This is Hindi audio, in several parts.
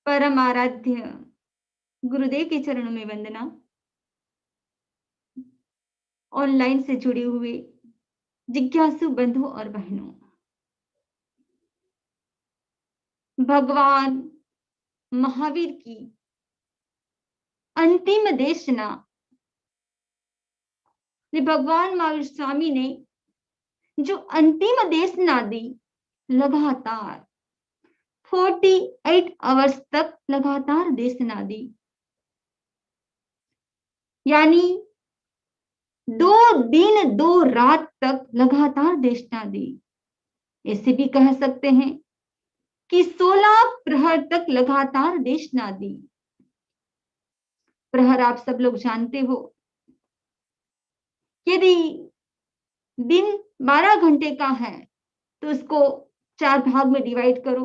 परम आराध्य गुरुदेव के चरणों में वंदना। ऑनलाइन से जुड़े हुए जिज्ञासु बंधु और बहनों, भगवान महावीर की अंतिम देशना भगवान महावीर स्वामी ने जो अंतिम देशना दी, लगातार 48 आवर्स तक लगातार देशना दी, यानी 2 दिन 2 रात तक लगातार देशना दी। ऐसे भी कह सकते हैं कि 16 प्रहर तक लगातार देशना दी। प्रहर आप सब लोग जानते हो, यदि दिन 12 घंटे का है तो उसको 4 भाग में डिवाइड करो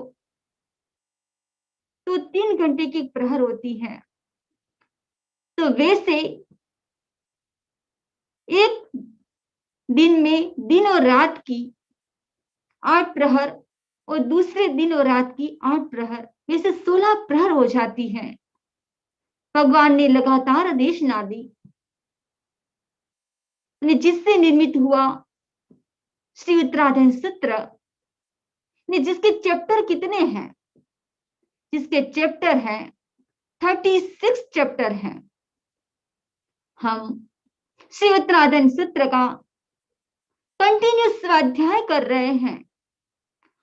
तो 3 घंटे की प्रहर होती है। तो वैसे एक दिन में दिन और रात की 8 प्रहर और दूसरे दिन और रात की 8 प्रहर, वैसे 16 प्रहर हो जाती है। भगवान ने लगातार आदेश ना दी, जिससे निर्मित हुआ श्री उत्तराधन सूत्र, जिसके चैप्टर कितने हैं? जिसके चैप्टर हैं 36 चैप्टर हैं। हम श्री उत्तराधन सूत्र का कंटिन्यू स्वाध्याय कर रहे हैं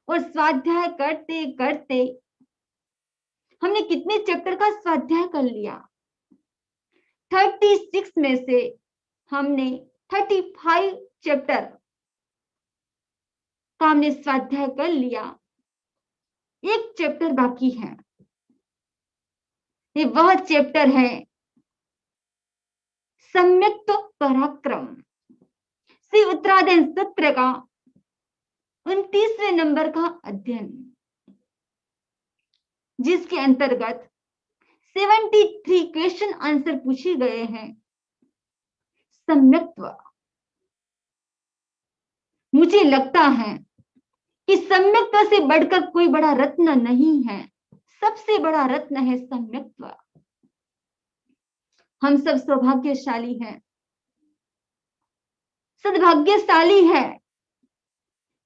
और स्वाध्याय करते करते हमने कितने चैप्टर का स्वाध्याय कर लिया? 36 में से हमने 35 चैप्टर का हमने स्वाध्याय कर लिया। एक चैप्टर बाकी है, वह चैप्टर है सम्यक्त पराक्रम। श्री उत्तराधन सूत्र का 29वें नंबर का अध्ययन, जिसके अंतर्गत 73 क्वेश्चन आंसर पूछे गए हैं। सम्यक्त्व, मुझे लगता है कि सम्यक्त्व से बढ़कर कोई बड़ा रत्न नहीं है। सबसे बड़ा रत्न है सम्यक्त्व। हम सब सौभाग्यशाली हैं, सद्भाग्यशाली है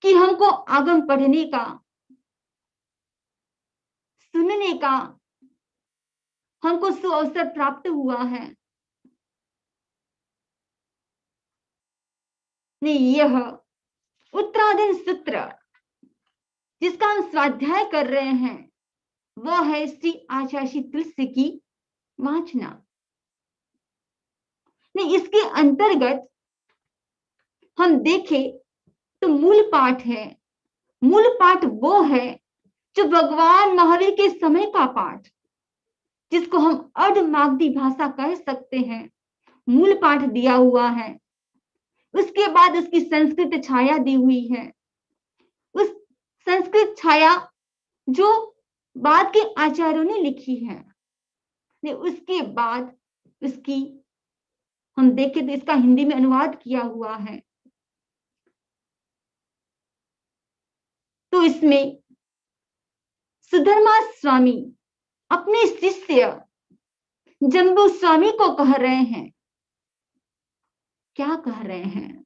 कि हमको आगम पढ़ने का, सुनने का हमको सुअवसर प्राप्त हुआ है। यह उत्तराधन सूत्र जिसका हम स्वाध्याय कर रहे हैं, वह है श्री आचार्य तुलसी की वाचना। इसके अंतर्गत हम देखें तो मूल पाठ है। मूल पाठ वो है जो भगवान महावीर के समय का पाठ, जिसको हम अर्धमागधी भाषा कह सकते हैं, मूल पाठ दिया हुआ है। उसके बाद उसकी संस्कृत छाया दी हुई है। उस संस्कृत छाया जो बाद के आचार्यों ने लिखी है। उसके बाद उसकी हम देखें तो इसका हिंदी में अनुवाद किया हुआ है। तो इसमें सुधर्मा स्वामी अपने शिष्य जंबू स्वामी को कह रहे हैं, क्या कह रहे हैं?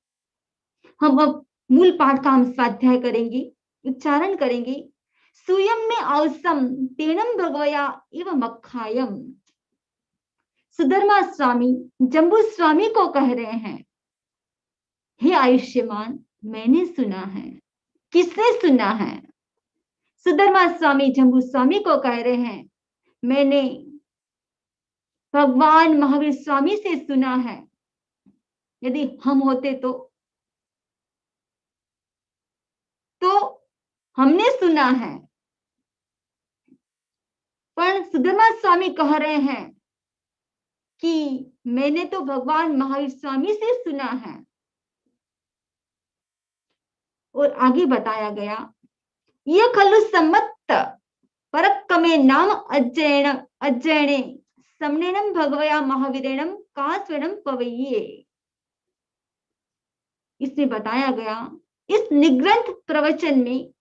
हम अब मूल पाठ का हम स्वाध्याय करेंगे, उच्चारण करेंगे। सुयम में औसम तेनम भगवया इव मक्खायम। सुधर्मा स्वामी जंबू स्वामी को कह रहे हैं, हे आयुष्यमान, मैंने सुना है। किसने सुना है? सुधर्मा स्वामी जंबू स्वामी को कह रहे हैं, मैंने भगवान महावीर स्वामी से सुना है। यदि हम होते तो हमने सुना है। पर सुधर्मा स्वामी कह रहे हैं कि मैंने तो भगवान महावीर स्वामी से सुना है। और आगे बताया गया, ये खलु सम्मत परक्कमे नाम अज्जयणे समनेनम भगवया महावीरेणम कास्वेणम पवैये। इसमें बताया गया, इस निग्रंथ प्रवचन में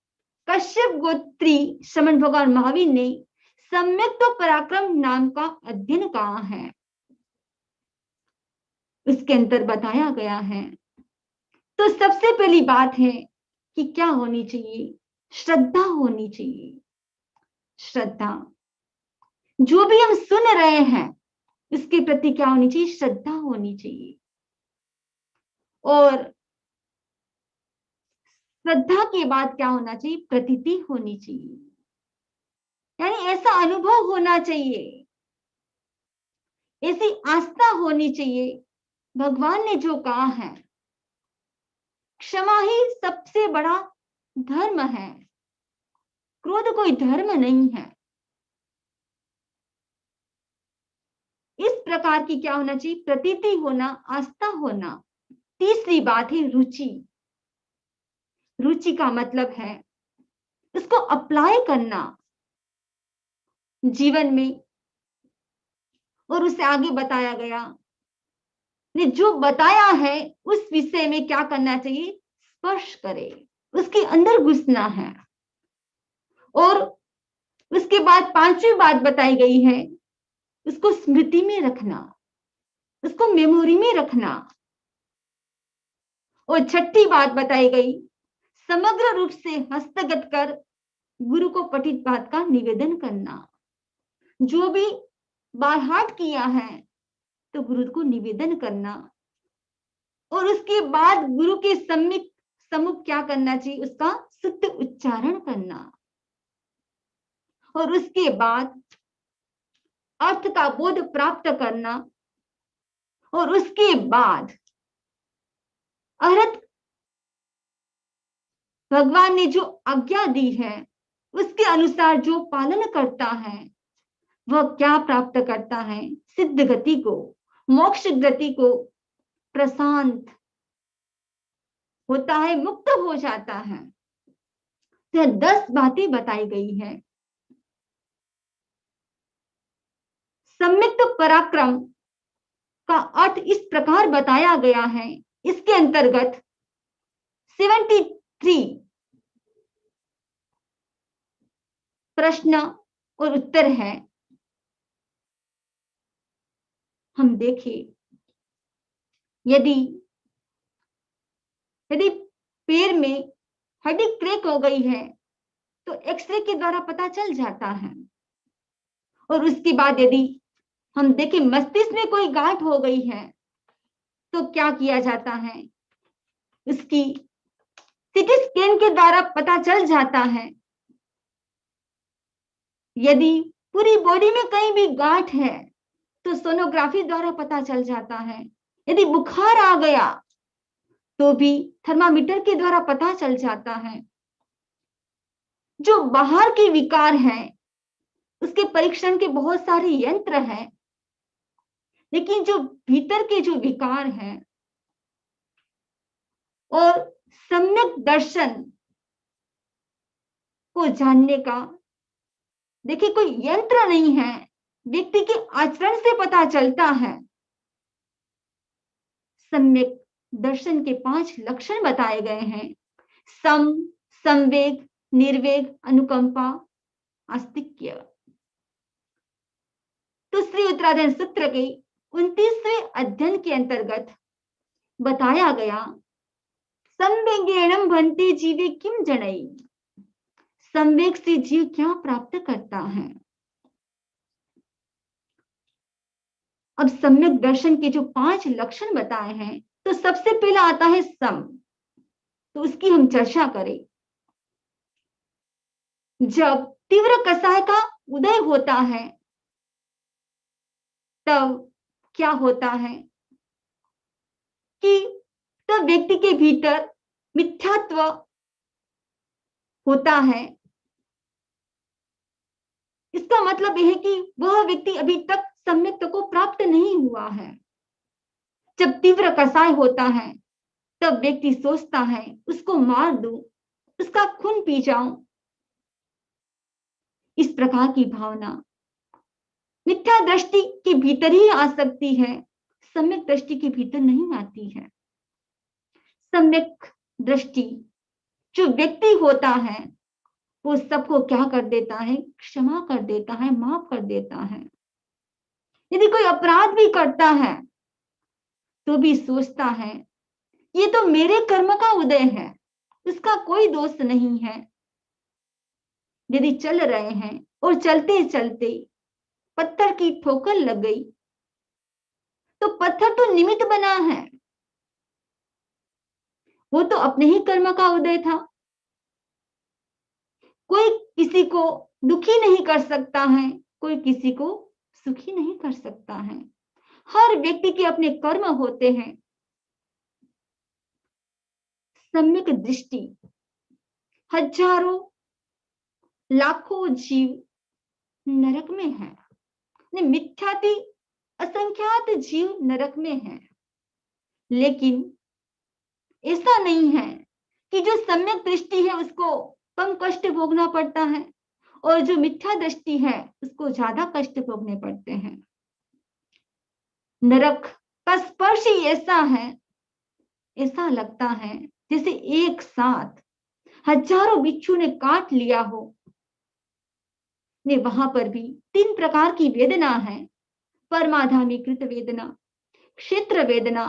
कश्यप गोत्री श्रमण भगवान महावीर ने सम्यक तो पराक्रम नाम का अध्ययन कहाँ है, उसके अंतर बताया गया है। तो सबसे पहली बात है कि क्या होनी चाहिए, श्रद्धा होनी चाहिए। श्रद्धा, जो भी हम सुन रहे हैं उसके प्रति क्या होनी चाहिए, श्रद्धा होनी चाहिए। और श्रद्धा के बाद क्या होना चाहिए, प्रतीति होनी चाहिए, यानी ऐसा अनुभव होना चाहिए, ऐसी आस्था होनी चाहिए। भगवान ने जो कहा है, क्षमा ही सबसे बड़ा धर्म है, क्रोध कोई धर्म नहीं है। इस प्रकार की क्या होना चाहिए, प्रतीति होना, आस्था होना। तीसरी बात है रुचि। रुचि का मतलब है इसको अप्लाई करना जीवन में। और उसे आगे बताया गया ने जो बताया है उस विषय में क्या करना चाहिए, स्पर्श करे, उसके अंदर घुसना है। और उसके बाद पांचवी बात बताई गई है, उसको स्मृति में रखना, उसको मेमोरी में रखना। और छठी बात बताई गई, समग्र रूप से हस्तगत कर गुरु को पठित बात का निवेदन करना। जो भी बारहाट किया है तो गुरु को निवेदन करना। और उसके बाद गुरु के सम्मुख क्या करना चाहिए, उसका शुद्ध उच्चारण करना। और उसके बाद अर्थ का बोध प्राप्त करना। और उसके बाद अर्थ भगवान ने जो आज्ञा दी है उसके अनुसार जो पालन करता है वह क्या प्राप्त करता है, सिद्ध गति को, मोक्ष गति को, प्रशांत होता है, मुक्त हो जाता है। तो 10 बातें बताई गई है। सम्यक पराक्रम का अर्थ इस प्रकार बताया गया है। इसके अंतर्गत 73 प्रश्न और उत्तर है। हम देखें, यदि पैर में हड्डी क्रैक हो गई है तो एक्सरे के द्वारा पता चल जाता है। और उसके बाद यदि हम देखें मस्तिष्क में कोई गांठ हो गई है तो क्या किया जाता है, उसकी सीटी स्कैन के द्वारा पता चल जाता है। यदि पूरी बॉडी में कहीं भी गांठ है तो सोनोग्राफी द्वारा पता चल जाता है। यदि बुखार आ गया तो भी थर्मामीटर के द्वारा पता चल जाता है। जो बाहर के विकार हैं उसके परीक्षण के बहुत सारे यंत्र हैं, लेकिन जो भीतर के जो विकार हैं और सम्यक दर्शन को जानने का, देखिए कोई यंत्र नहीं है, व्यक्ति के आचरण से पता चलता है। सम्यक दर्शन के 5 लक्षण बताए गए हैं, सम, संवेग, निर्वेग, अनुकंपा, आस्तिक्य। तो श्री उत्तराधन सूत्र के 29वें अध्ययन के अंतर्गत बताया गया, संवेगेणम भन्ते जीवे किम जनई, संवेग से जीव क्या प्राप्त करता है। अब सम्यक दर्शन के जो 5 लक्षण बताए हैं, तो सबसे पहला आता है सम। तो उसकी हम चर्चा करें। जब तीव्र कसाय का उदय होता है तब क्या होता है कि तब व्यक्ति के भीतर मिथ्यात्व होता है। इसका मतलब यह है कि वह व्यक्ति अभी तक सम्यक को प्राप्त नहीं हुआ है। जब तीव्र कसाय होता है तब व्यक्ति सोचता है उसको मार दूं, उसका खून पी जाऊं। इस प्रकार की भावना मिथ्या दृष्टि के भीतर ही आ सकती है, सम्यक दृष्टि के भीतर नहीं आती है। सम्यक दृष्टि जो व्यक्ति होता है वो सबको क्या कर देता है, क्षमा कर देता है, माफ कर देता है। यदि कोई अपराध भी करता है तो भी सोचता है ये तो मेरे कर्म का उदय है, उसका कोई दोष नहीं है। यदि चल रहे हैं और चलते चलते पत्थर की ठोकर लग गई तो पत्थर तो निमित्त बना है, वो तो अपने ही कर्म का उदय था। कोई किसी को दुखी नहीं कर सकता है, कोई किसी को सुखी नहीं कर सकता है। हर व्यक्ति के अपने कर्म होते हैं। सम्यक दृष्टि, हजारों लाखों जीव नरक में है, मिथ्याति असंख्यात जीव नरक में है। लेकिन ऐसा नहीं है कि जो सम्यक दृष्टि है उसको कम कष्ट भोगना पड़ता है और जो मिथ्या दृष्टि है उसको ज्यादा कष्ट भोगने पड़ते हैं। नरक का स्पर्श ही ऐसा है, ऐसा लगता है जैसे एक साथ हजारों बिच्छू ने काट लिया हो। वहां पर भी 3 प्रकार की वेदना है, परमाधामीकृत वेदना, क्षेत्र वेदना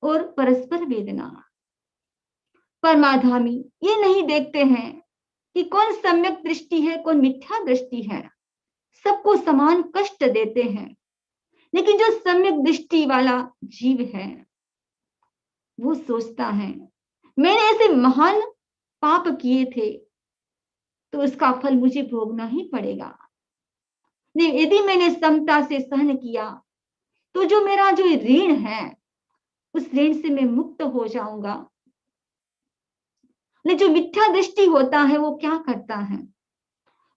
और परस्पर वेदना। परमाधामी ये नहीं देखते हैं कि कौन सम्यक दृष्टि है, कौन मिथ्या दृष्टि है, सबको समान कष्ट देते हैं। लेकिन जो सम्यक दृष्टि वाला जीव है वो सोचता है मैंने ऐसे महान पाप किए थे तो उसका फल मुझे भोगना ही पड़ेगा। यदि मैंने समता से सहन किया तो जो मेरा जो ऋण है उस ऋण से मैं मुक्त हो जाऊंगा। जो मिथ्या दृष्टि होता है वो क्या करता है,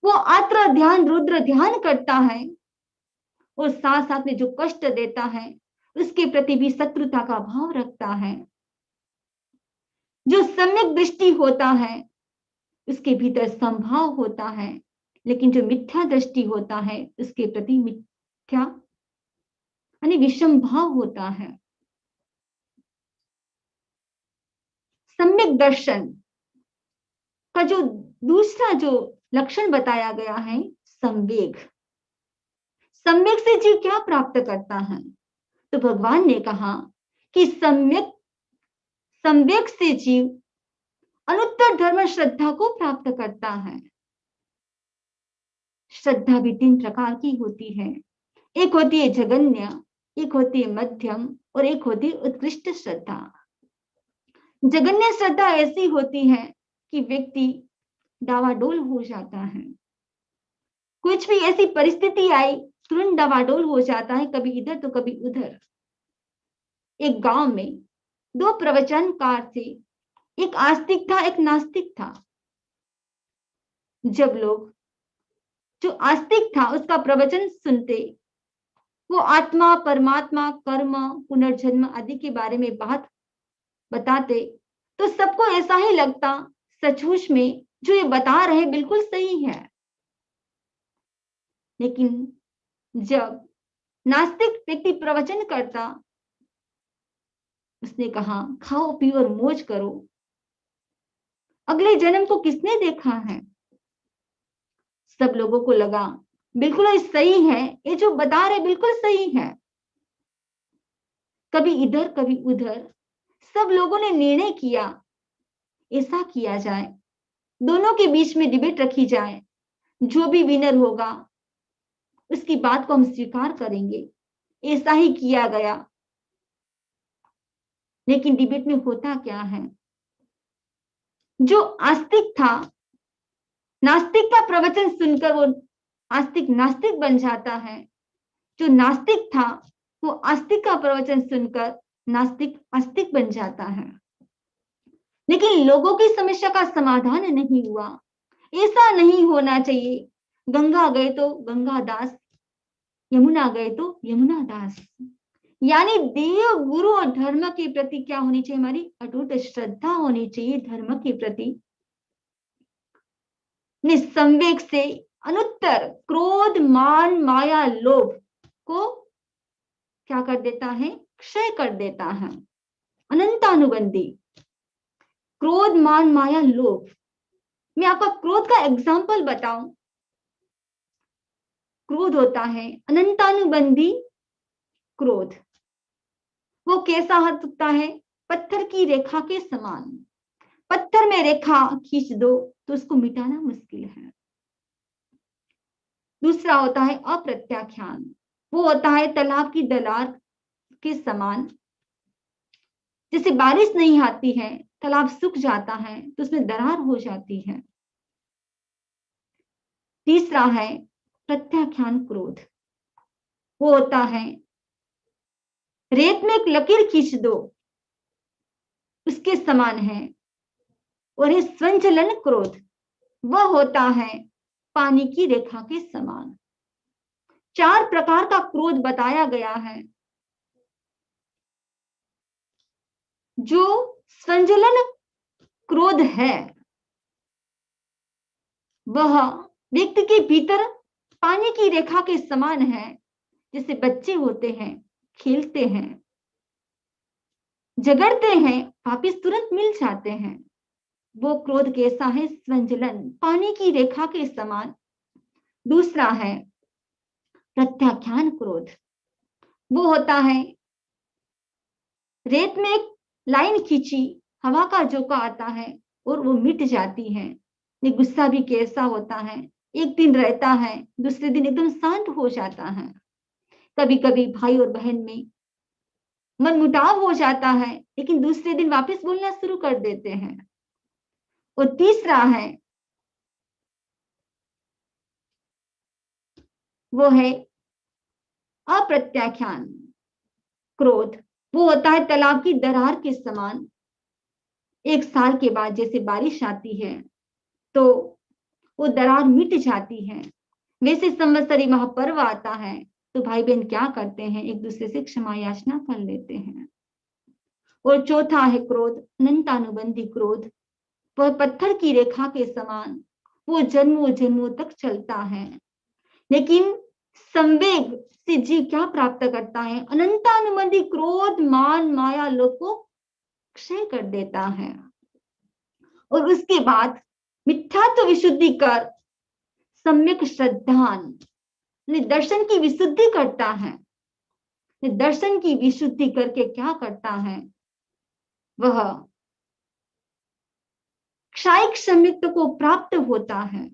वो आत्र ध्यान रुद्र ध्यान करता है और साथ साथ में जो कष्ट देता है उसके प्रति भी शत्रुता का भाव रखता है। जो सम्यक दृष्टि होता है उसके भीतर संभाव होता है, लेकिन जो मिथ्या दृष्टि होता है उसके प्रति मिथ्या यानी विषम भाव होता है। सम्यक दर्शन का जो दूसरा जो लक्षण बताया गया है, संवेग। सम्यक से जीव क्या प्राप्त करता है, तो भगवान ने कहा कि सम्यक संवेग से जीव अनुत्तर धर्म श्रद्धा को प्राप्त करता है। श्रद्धा भी 3 प्रकार की होती है, एक होती है जगन्य, एक होती है मध्यम और एक होती है उत्कृष्ट श्रद्धा। जगन्य श्रद्धा ऐसी होती है कि व्यक्ति डावाडोल हो जाता है, कुछ भी ऐसी परिस्थिति आई तुरंत डावाडोल हो जाता है, कभी इधर तो कभी उधर। एक गांव में 2 प्रवचनकार थे, एक आस्तिक था, एक नास्तिक था। जब लोग जो आस्तिक था उसका प्रवचन सुनते, वो आत्मा, परमात्मा, कर्म, पुनर्जन्म आदि के बारे में बात बताते, तो सबको ऐसा ही लगता सचमुच में जो ये बता रहे बिल्कुल सही है। लेकिन जब नास्तिक व्यक्ति प्रवचन करता, उसने कहा खाओ पियो और मौज करो, अगले जन्म को किसने देखा है। सब लोगों को लगा बिल्कुल ये सही है, ये जो बता रहे बिल्कुल सही है। कभी इधर कभी उधर सब लोगों ने निर्णय किया ऐसा किया जाए, दोनों के बीच में डिबेट रखी जाए, जो भी विनर होगा उसकी बात को हम स्वीकार करेंगे। ऐसा ही किया गया। लेकिन डिबेट में होता क्या है, जो आस्तिक था नास्तिक का प्रवचन सुनकर वो आस्तिक नास्तिक बन जाता है, जो नास्तिक था वो आस्तिक का प्रवचन सुनकर नास्तिक आस्तिक बन जाता है। लेकिन लोगों की समस्या का समाधान नहीं हुआ। ऐसा नहीं होना चाहिए, गंगा गए तो गंगा दास, यमुना गए तो यमुना दास। यानी देव गुरु और धर्म के प्रति क्या होनी चाहिए, हमारी अटूट श्रद्धा होनी चाहिए धर्म के प्रति। निसंवेग से अनुत्तर क्रोध, मान, माया, लोभ को क्या कर देता है, क्षय कर देता है। अनंतानुबंधी क्रोध, मान, माया, लोभ मैं आपका क्रोध का एग्जाम्पल बताऊं, क्रोध होता है अनंतानुबंधी क्रोध। वो कैसा होता है? पत्थर की रेखा के समान। पत्थर में रेखा खींच दो तो उसको मिटाना मुश्किल है। दूसरा होता है अप्रत्याख्यान। वो होता है तालाब की दरार के समान। जैसे बारिश नहीं आती है, तालाब सूख जाता है तो उसमें दरार हो जाती है। तीसरा है प्रत्याख्यान क्रोध। वो होता है रेत में एक लकीर खींच दो, उसके समान है। और ये स्वंचलन क्रोध, वह होता है पानी की रेखा के समान। 4 प्रकार का क्रोध बताया गया है। जो स्वंचलन क्रोध है वह व्यक्ति के भीतर पानी की रेखा के समान है। जैसे बच्चे होते हैं, खेलते हैं, झगड़ते हैं, वापिस तुरंत मिल जाते हैं। वो क्रोध कैसा है? स्वंजलन, पानी की रेखा के समान। दूसरा है प्रत्याख्यान क्रोध। वो होता है रेत में एक लाइन खींची, हवा का झोंका आता है और वो मिट जाती है। ये गुस्सा भी कैसा होता है? एक दिन रहता है, दूसरे दिन एकदम शांत हो जाता है। कभी कभी भाई और बहन में मनमुटाव हो जाता है, लेकिन दूसरे दिन वापस बोलना शुरू कर देते हैं। और तीसरा है वो है अप्रत्याख्यान क्रोध। वो होता है तालाब की दरार के समान। 1 साल के बाद जैसे बारिश आती है तो वो दरार मिट जाती है, वैसे संवत्सरी महापर्व आता है तो भाई बहन क्या करते हैं? एक दूसरे से क्षमा याचना कर लेते हैं। और चौथा है क्रोध अनंतानुबंधी क्रोध। वह पत्थर की रेखा के समान, वो जन्मों जन्मों तक चलता है। लेकिन संवेग से जीव क्या प्राप्त करता है? अनंतानुबंधी क्रोध मान माया लोग को क्षय कर देता है। और उसके बाद मिथ्यात्व विशुद्धि कर सम्यक श्रद्धान दर्शन की विशुद्धि करता है। दर्शन की विशुद्धि करके क्या करता है? वह क्षायिक सम्यक्त्व को प्राप्त होता है।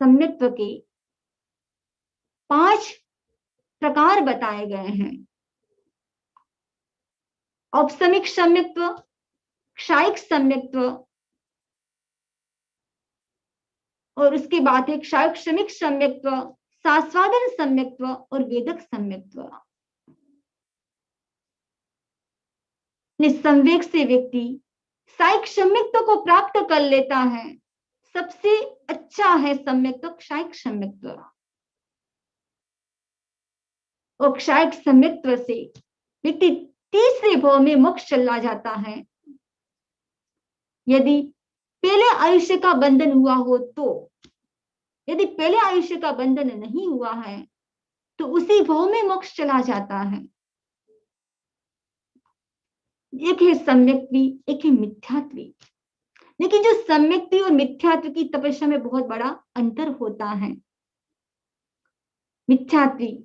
सम्यक्त्व के 5 प्रकार बताए गए हैं। औपसमिक सम्यक्त्व, क्षायिक सम्यक्त्व, और उसके बाद है क्षायिक श्रमिक सम्यक्त्व, सास्वादन सम्यक्त्व और वेदक सम्यक्त्व। निसंवेग से व्यक्ति क्षायिक सम्यक्त्व को प्राप्त कर लेता है। सबसे अच्छा है सम्यक्त्व क्षायिक सम्यक्त्व। और क्षायिक सम्यक्त्व से व्यक्ति तीसरे भाव में मोक्ष चला जाता है। यदि पहले आयुष्य का बंधन हुआ हो तो, यदि पहले आयुष्य का बंधन नहीं हुआ है तो उसी भाव में मोक्ष चला जाता है। एक है सम्यक्त्वी, एक है मिथ्यात्वी। लेकिन जो सम्यक्त्वी और मिथ्यात्व की तपस्या में बहुत बड़ा अंतर होता है। मिथ्यात्वी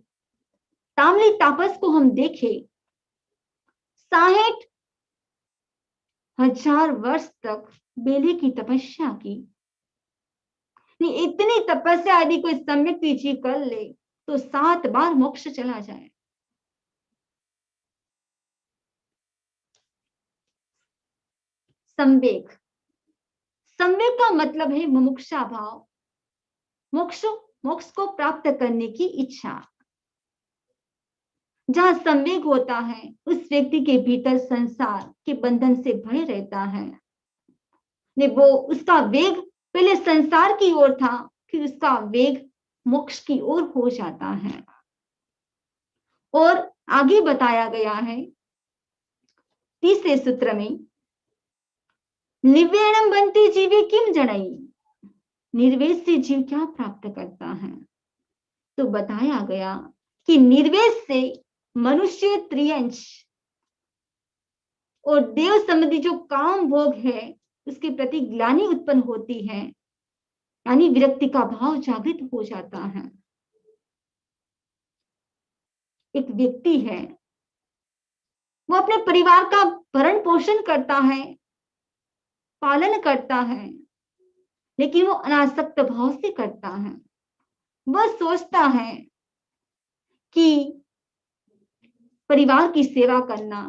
तामली तापस को हम देखें, 60,000 वर्ष तक बेले की तपस्या की। इतनी तपस्या यदि कोई सम्यक्त्वी जी कर ले तो 7 बार मोक्ष चला जाए। संवेग, संवेग का मतलब है मुमुक्षा भाव, मोक्ष, मोक्ष को प्राप्त करने की इच्छा। जहां संवेग होता है उस व्यक्ति के भीतर संसार के बंधन से भय रहता है। वो उसका वेग पहले संसार की ओर था, फिर उसका वेग मोक्ष की ओर हो जाता है। और आगे बताया गया है तीसरे सूत्र में, निवेणम बनते जीवे किम जड़ई। निर्वेश से जीव क्या प्राप्त करता है? तो बताया गया कि निर्वेश से मनुष्य त्रियंश और देव संबंधी जो काम भोग है उसके प्रति ग्लानि उत्पन्न होती है, यानी विरक्ति का भाव जागृत हो जाता है। एक व्यक्ति है, वो अपने परिवार का भरण पोषण करता है, पालन करता है, लेकिन वो अनासक्त भाव से करता है। वह सोचता है कि परिवार की सेवा करना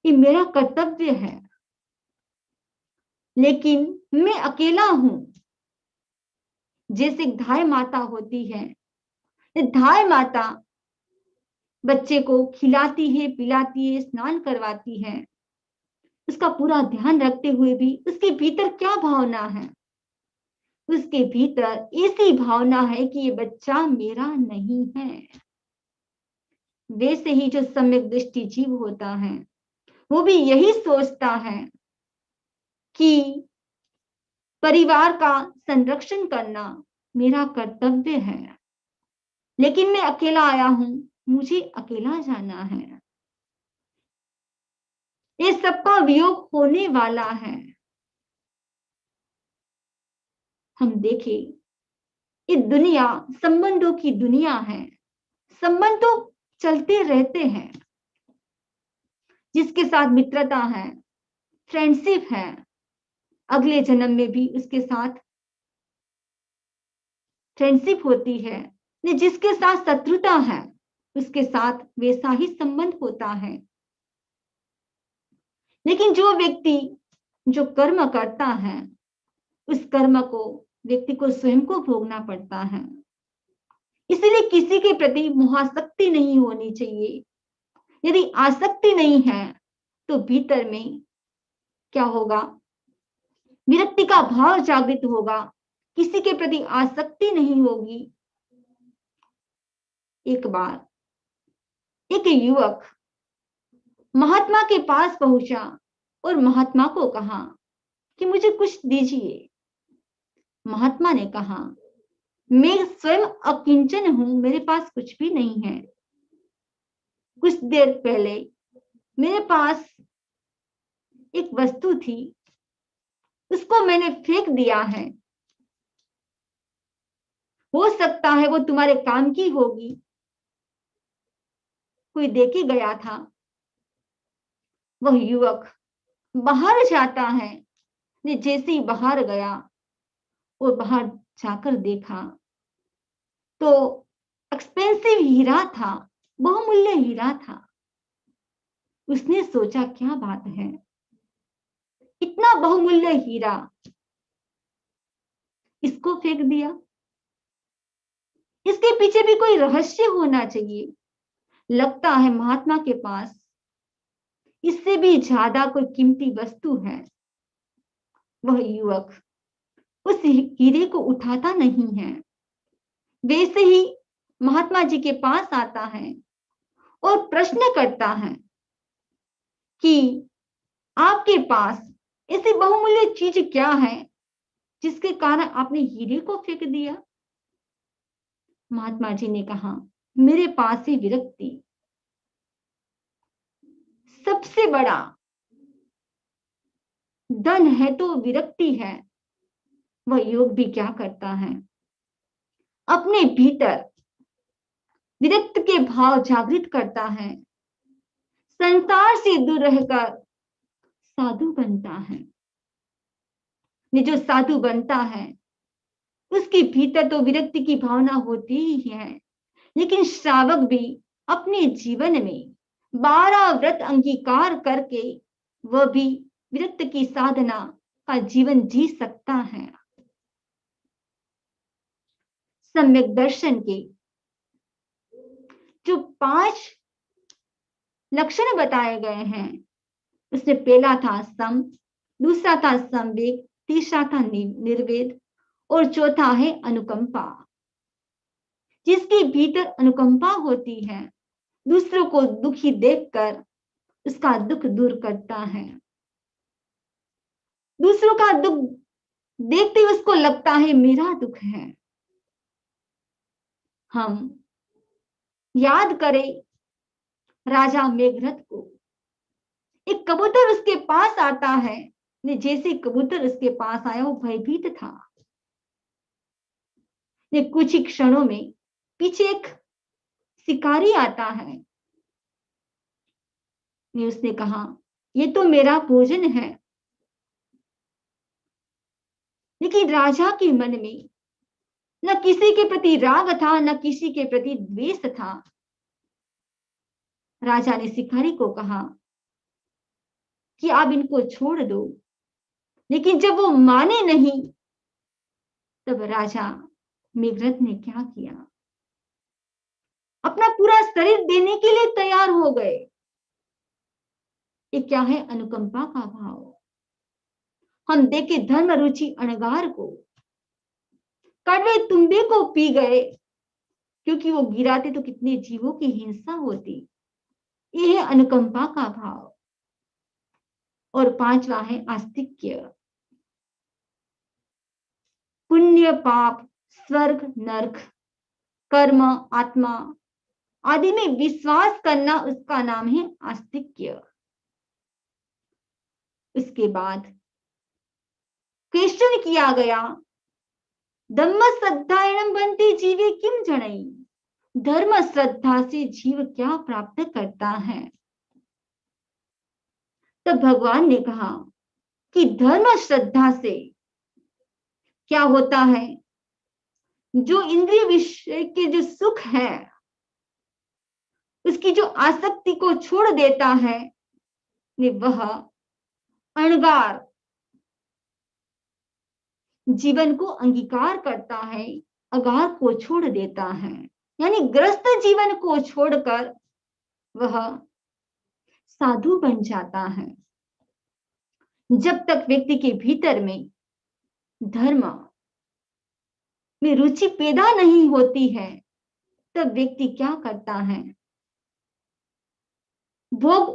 ये मेरा कर्तव्य है, लेकिन मैं अकेला हूं। जैसे धाय माता होती है, धाय माता बच्चे को खिलाती है, पिलाती है, स्नान करवाती है, उसका पूरा ध्यान रखते हुए भी उसके भीतर क्या भावना है? उसके भीतर ऐसी भावना है कि ये बच्चा मेरा नहीं है। वैसे ही जो सम्यक दृष्टि जीव होता है, वो भी यही सोचता है कि परिवार का संरक्षण करना मेरा कर्तव्य है, लेकिन मैं अकेला आया हूं, मुझे अकेला जाना है। ये सबका वियोग होने वाला है। हम देखें, ये दुनिया संबंधों की दुनिया है। संबंध तो चलते रहते हैं। जिसके साथ मित्रता है, फ्रेंडशिप है, अगले जन्म में भी उसके साथ फ्रेंडशिप होती है। जिसके साथ शत्रुता है, उसके साथ वैसा ही संबंध होता है। लेकिन जो व्यक्ति जो कर्म करता है, उस कर्म को व्यक्ति को स्वयं को भोगना पड़ता है। इसलिए किसी के प्रति मोहासक्ति नहीं होनी चाहिए। यदि आसक्ति नहीं है तो भीतर में क्या होगा? विरक्ति का भाव जागृत होगा, किसी के प्रति आसक्ति नहीं होगी। एक बार एक युवक महात्मा के पास पहुंचा और महात्मा को कहा कि मुझे कुछ दीजिए। महात्मा ने कहा, मैं स्वयं अकिंचन हूं, मेरे पास कुछ भी नहीं है। कुछ देर पहले मेरे पास एक वस्तु थी, उसको मैंने फेंक दिया है। हो सकता है वो तुम्हारे काम की होगी, कोई देके गया था। वह युवक बाहर जाता है। जैसे ही बाहर गया और बाहर जाकर देखा तो एक्सपेंसिव हीरा था, बहुमूल्य हीरा था। उसने सोचा, क्या बात है, इतना बहुमूल्य हीरा, इसको फेंक दिया। इसके पीछे भी कोई रहस्य होना चाहिए। लगता है महात्मा के पास इससे भी ज्यादा कोई कीमती वस्तु है। वह युवक उस हीरे को उठाता नहीं है। वैसे ही महात्मा जी के पास आता है और प्रश्न करता है कि आपके पास ऐसी बहुमूल्य चीज क्या है जिसके कारण आपने हीरे को फेंक दिया? महात्मा जी ने कहा, मेरे पास ही विरक्ति सबसे बड़ा धन है, तो विरक्ति है। वह योग भी क्या करता है, अपने भीतर विरक्त के भाव जागृत करता है, संसार से दूर रहकर साधु बनता है। जो साधु बनता है उसके भीतर तो विरक्ति की भावना होती ही है, लेकिन श्रावक भी अपने जीवन में 12 व्रत अंगीकार करके वह भी विरक्त की साधना का जीवन जी सकता है। सम्यक दर्शन के जो 5 लक्षण बताए गए हैं, उसमें पहला था सम, दूसरा था संवेग, तीसरा था निर्वेद और चौथा है अनुकंपा। जिसके भीतर अनुकंपा होती है, दूसरों को दुखी देखकर उसका दुख दूर करता है। दूसरों का दुख देखते ही उसको लगता है मेरा दुख है। हम याद करें राजा मेघरथ को। एक कबूतर उसके पास आता है, ने जैसे कबूतर उसके पास आया वो भयभीत था। ने कुछ ही क्षणों में पीछे एक शिकारी आता है। ने उसने कहा, ये तो मेरा भोजन है। लेकिन राजा के मन में न किसी के प्रति राग था, न किसी के प्रति द्वेष था। राजा ने शिकारी को कहा कि आप इनको छोड़ दो। लेकिन जब वो माने नहीं, तब राजा मेघरथ ने क्या किया, अपना पूरा शरीर देने के लिए तैयार हो गए। ये क्या है? अनुकंपा का भाव। हम देखे धर्म रुचि अणगार को, कड़वे तुम्बे को पी गए, क्योंकि वो गिराते तो कितने जीवों की हिंसा होती। ये है अनुकंपा का भाव। और पांचवा है आस्तिक्य। पुण्य पाप, स्वर्ग नरक, कर्म आत्मा आदि में विश्वास करना, उसका नाम है आस्तिक्य। उसके बाद क्वेश्चन किया गया, धम्म श्रद्धाएणम बनते जीवे किम जणई। धर्म श्रद्धा से जीव क्या प्राप्त करता है? तब भगवान ने कहा कि धर्म श्रद्धा से क्या होता है, जो इंद्रिय विषय के जो सुख है, उसकी जो आसक्ति को छोड़ देता है, वह अणगार जीवन को अंगीकार करता है, अगार को छोड़ देता है। यानी ग्रस्त जीवन को छोड़कर वह साधु बन जाता है। जब तक व्यक्ति के भीतर में धर्म में रुचि पैदा नहीं होती है, तब व्यक्ति क्या करता है, भोग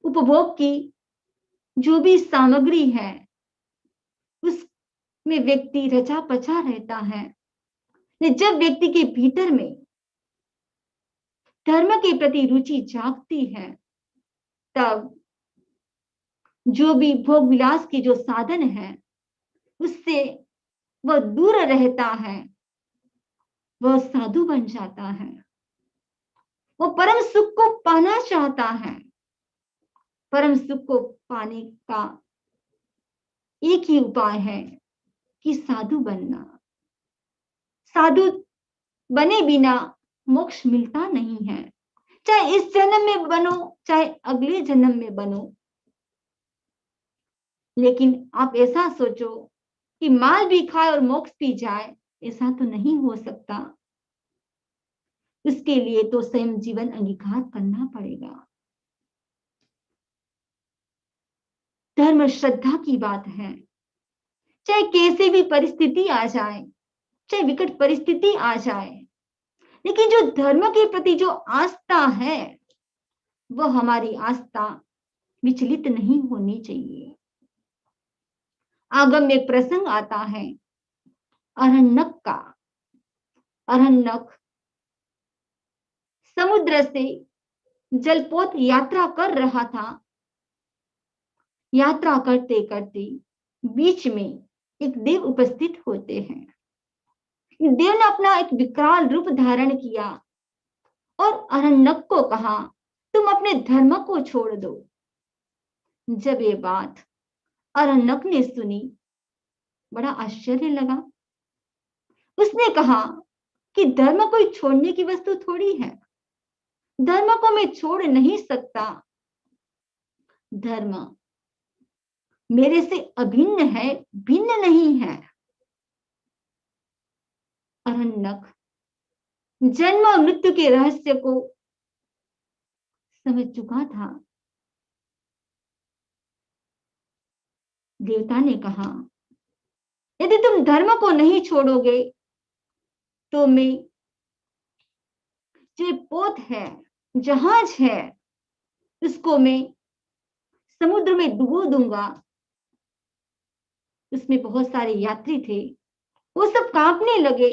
उपभोग की जो भी सामग्री है उसमें व्यक्ति रचा पचा रहता है। जब व्यक्ति के भीतर में धर्म के प्रति रुचि जागती है, तब जो भी भोग विलास के जो साधन है उससे वह दूर रहता है, वह साधु बन जाता है। वो परम सुख को पाना चाहता है। परम सुख को पाने का एक ही उपाय है कि साधु बनना। साधु बने बिना मोक्ष मिलता नहीं है, चाहे इस जन्म में बनो चाहे अगले जन्म में बनो। लेकिन आप ऐसा सोचो कि माल भी खाए और मोक्ष भी जाए, ऐसा तो नहीं हो सकता। उसके लिए तो स्वयं जीवन अंगीकार करना पड़ेगा। धर्म श्रद्धा की बात है। चाहे कैसे भी परिस्थिति आ जाए, चाहे विकट परिस्थिति आ जाए, लेकिन जो धर्म के प्रति जो आस्था है, वह हमारी आस्था विचलित नहीं होनी चाहिए। आगम में एक प्रसंग आता है अरण्यक का। अरण्यक समुद्र से जलपोत यात्रा कर रहा था। यात्रा करते करते बीच में एक देव उपस्थित होते हैं। देव ने अपना एक विकराल रूप धारण किया और अरण्यक को कहा, तुम अपने धर्म को छोड़ दो। जब ये बात अरण्यक ने सुनी, बड़ा आश्चर्य लगा। उसने कहा कि धर्म कोई छोड़ने की वस्तु थोड़ी है, धर्म को मैं छोड़ नहीं सकता। धर्म मेरे से अभिन्न है, भिन्न नहीं है। अरण्यक जन्म और मृत्यु के रहस्य को समझ चुका था। देवता ने कहा, यदि तुम धर्म को नहीं छोड़ोगे तो मैं जो पोत है, जहाज है, उसको मैं समुद्र में डुबो दूंगा। उसमें बहुत सारे यात्री थे, वो सब कांपने लगे।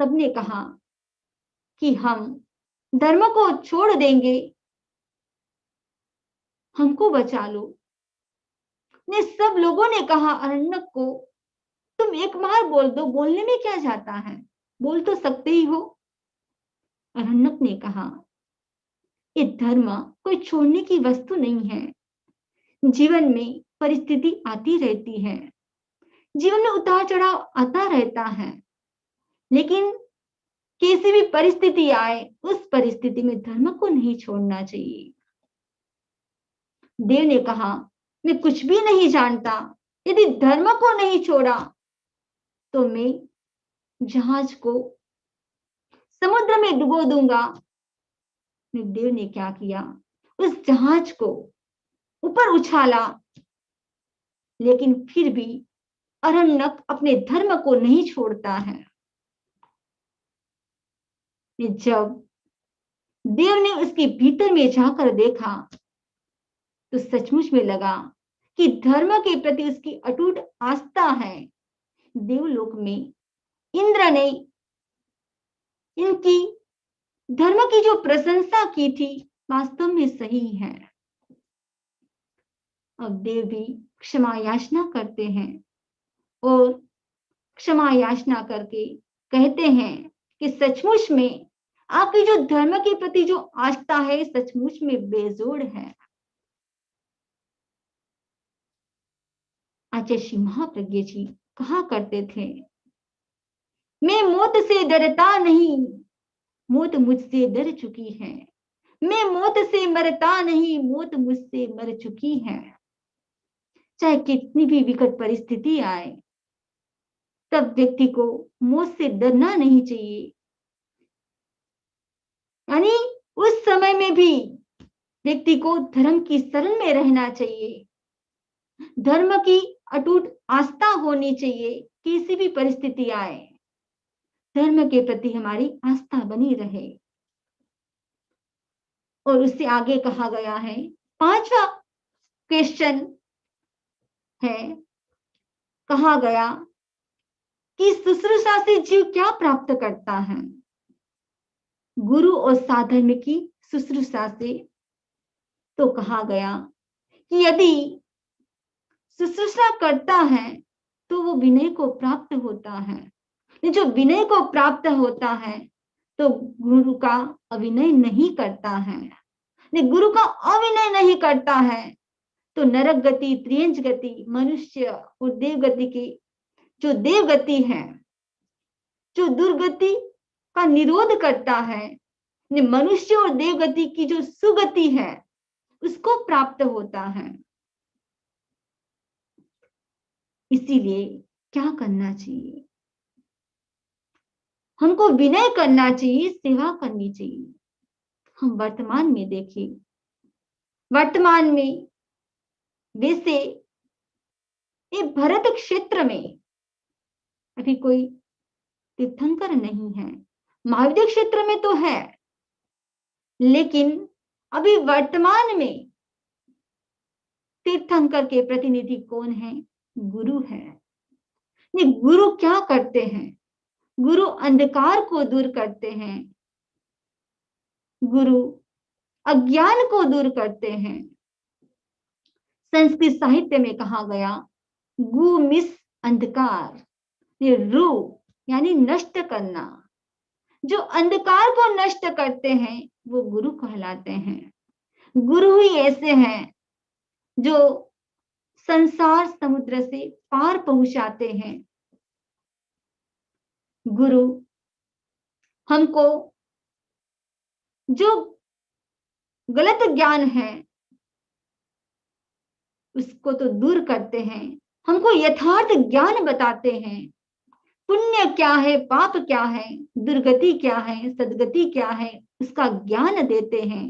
सबने कहा कि हम धर्म को छोड़ देंगे, हमको बचा लो। ने सब लोगों ने कहा अरण्यक को, तुम एक बार बोल दो, बोलने में क्या जाता है, बोल तो सकते ही हो। अरण्यक ने कहा, ये धर्म कोई छोड़ने की वस्तु नहीं है। जीवन में परिस्थिति आती रहती है, जीवन में उतार चढ़ाव आता रहता है, लेकिन किसी भी परिस्थिति आए उस परिस्थिति में धर्म को नहीं छोड़ना चाहिए। देव ने कहा, मैं कुछ भी नहीं जानता, यदि धर्म को नहीं छोड़ा तो मैं जहाज को समुद्र में डुबो दूंगा। देव ने क्या किया, उस जहाज को ऊपर उछाला, लेकिन फिर भी अरण्यक अपने धर्म को नहीं छोड़ता है। जब देव ने उसके भीतर में जाकर देखा तो सचमुच में लगा कि धर्म के प्रति उसकी अटूट आस्था है। देवलोक में इंद्र ने इनकी धर्म की जो प्रशंसा की थी वास्तव में सही है। अब देव भी क्षमा याचना करते हैं और क्षमा याचना करके कहते हैं कि सचमुच में आपकी जो धर्म के प्रति जो आस्था है सचमुच में बेजोड़ है। आचार्य श्री महाप्रज्ञ जी कहा करते थे, मैं मौत से डरता नहीं, मौत मुझसे डर चुकी है। मैं मौत से मरता नहीं, मौत मुझसे मर चुकी है। चाहे कितनी भी विकट परिस्थिति आए, तब व्यक्ति को मौत से डरना नहीं चाहिए। यानी उस समय में भी व्यक्ति को धर्म की शरण में रहना चाहिए, धर्म की अटूट आस्था होनी चाहिए। किसी भी परिस्थिति आए धर्म के प्रति हमारी आस्था बनी रहे। और उससे आगे कहा गया है, 5वां क्वेश्चन है, कहा गया कि शुश्रूषा से जीव क्या प्राप्त करता है। गुरु और साधर्म की शुश्रूषा से तो कहा गया कि यदि शुश्रूषा करता है तो वो विनय को प्राप्त होता है। जो विनय को प्राप्त होता है तो गुरु का अविनय नहीं करता है। गुरु का अविनय नहीं करता है तो नरक गति, त्रियंज गति, मनुष्य और देव गति की जो देव गति है, जो दुर्गति का निरोध करता है, मनुष्य और देव गति की जो सुगति है उसको प्राप्त होता है। इसीलिए क्या करना चाहिए, हमको विनय करना चाहिए, सेवा करनी चाहिए। हम वर्तमान में देखें, वर्तमान में वैसे ये भरत क्षेत्र में अभी कोई तीर्थंकर नहीं है, महाविद्य क्षेत्र में तो है, लेकिन अभी वर्तमान में तीर्थंकर के प्रतिनिधि कौन है, गुरु है। ये गुरु क्या करते हैं, गुरु अंधकार को दूर करते हैं, गुरु अज्ञान को दूर करते हैं। संस्कृत साहित्य में कहा गया, गु मिस अंधकार, ये रू यानी नष्ट करना। जो अंधकार को नष्ट करते हैं वो गुरु कहलाते हैं। गुरु ही ऐसे हैं जो संसार समुद्र से पार पहुंचाते हैं। गुरु हमको जो गलत ज्ञान है उसको तो दूर करते हैं, हमको यथार्थ ज्ञान बताते हैं। पुण्य क्या है, पाप क्या है, दुर्गति क्या है, सद्गति क्या है, उसका ज्ञान देते हैं।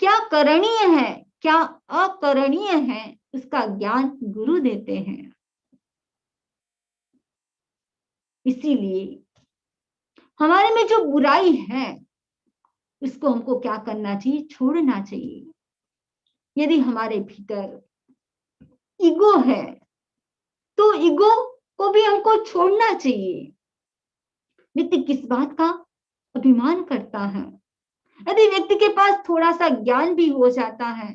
क्या करणीय है, क्या अकरणीय है, उसका ज्ञान गुरु देते हैं। इसीलिए हमारे में जो बुराई है उसको हमको क्या करना चाहिए, छोड़ना चाहिए। यदि हमारे भीतर ईगो है तो ईगो को भी हमको छोड़ना चाहिए। व्यक्ति किस बात का अभिमान करता है। यदि व्यक्ति के पास थोड़ा सा ज्ञान भी हो जाता है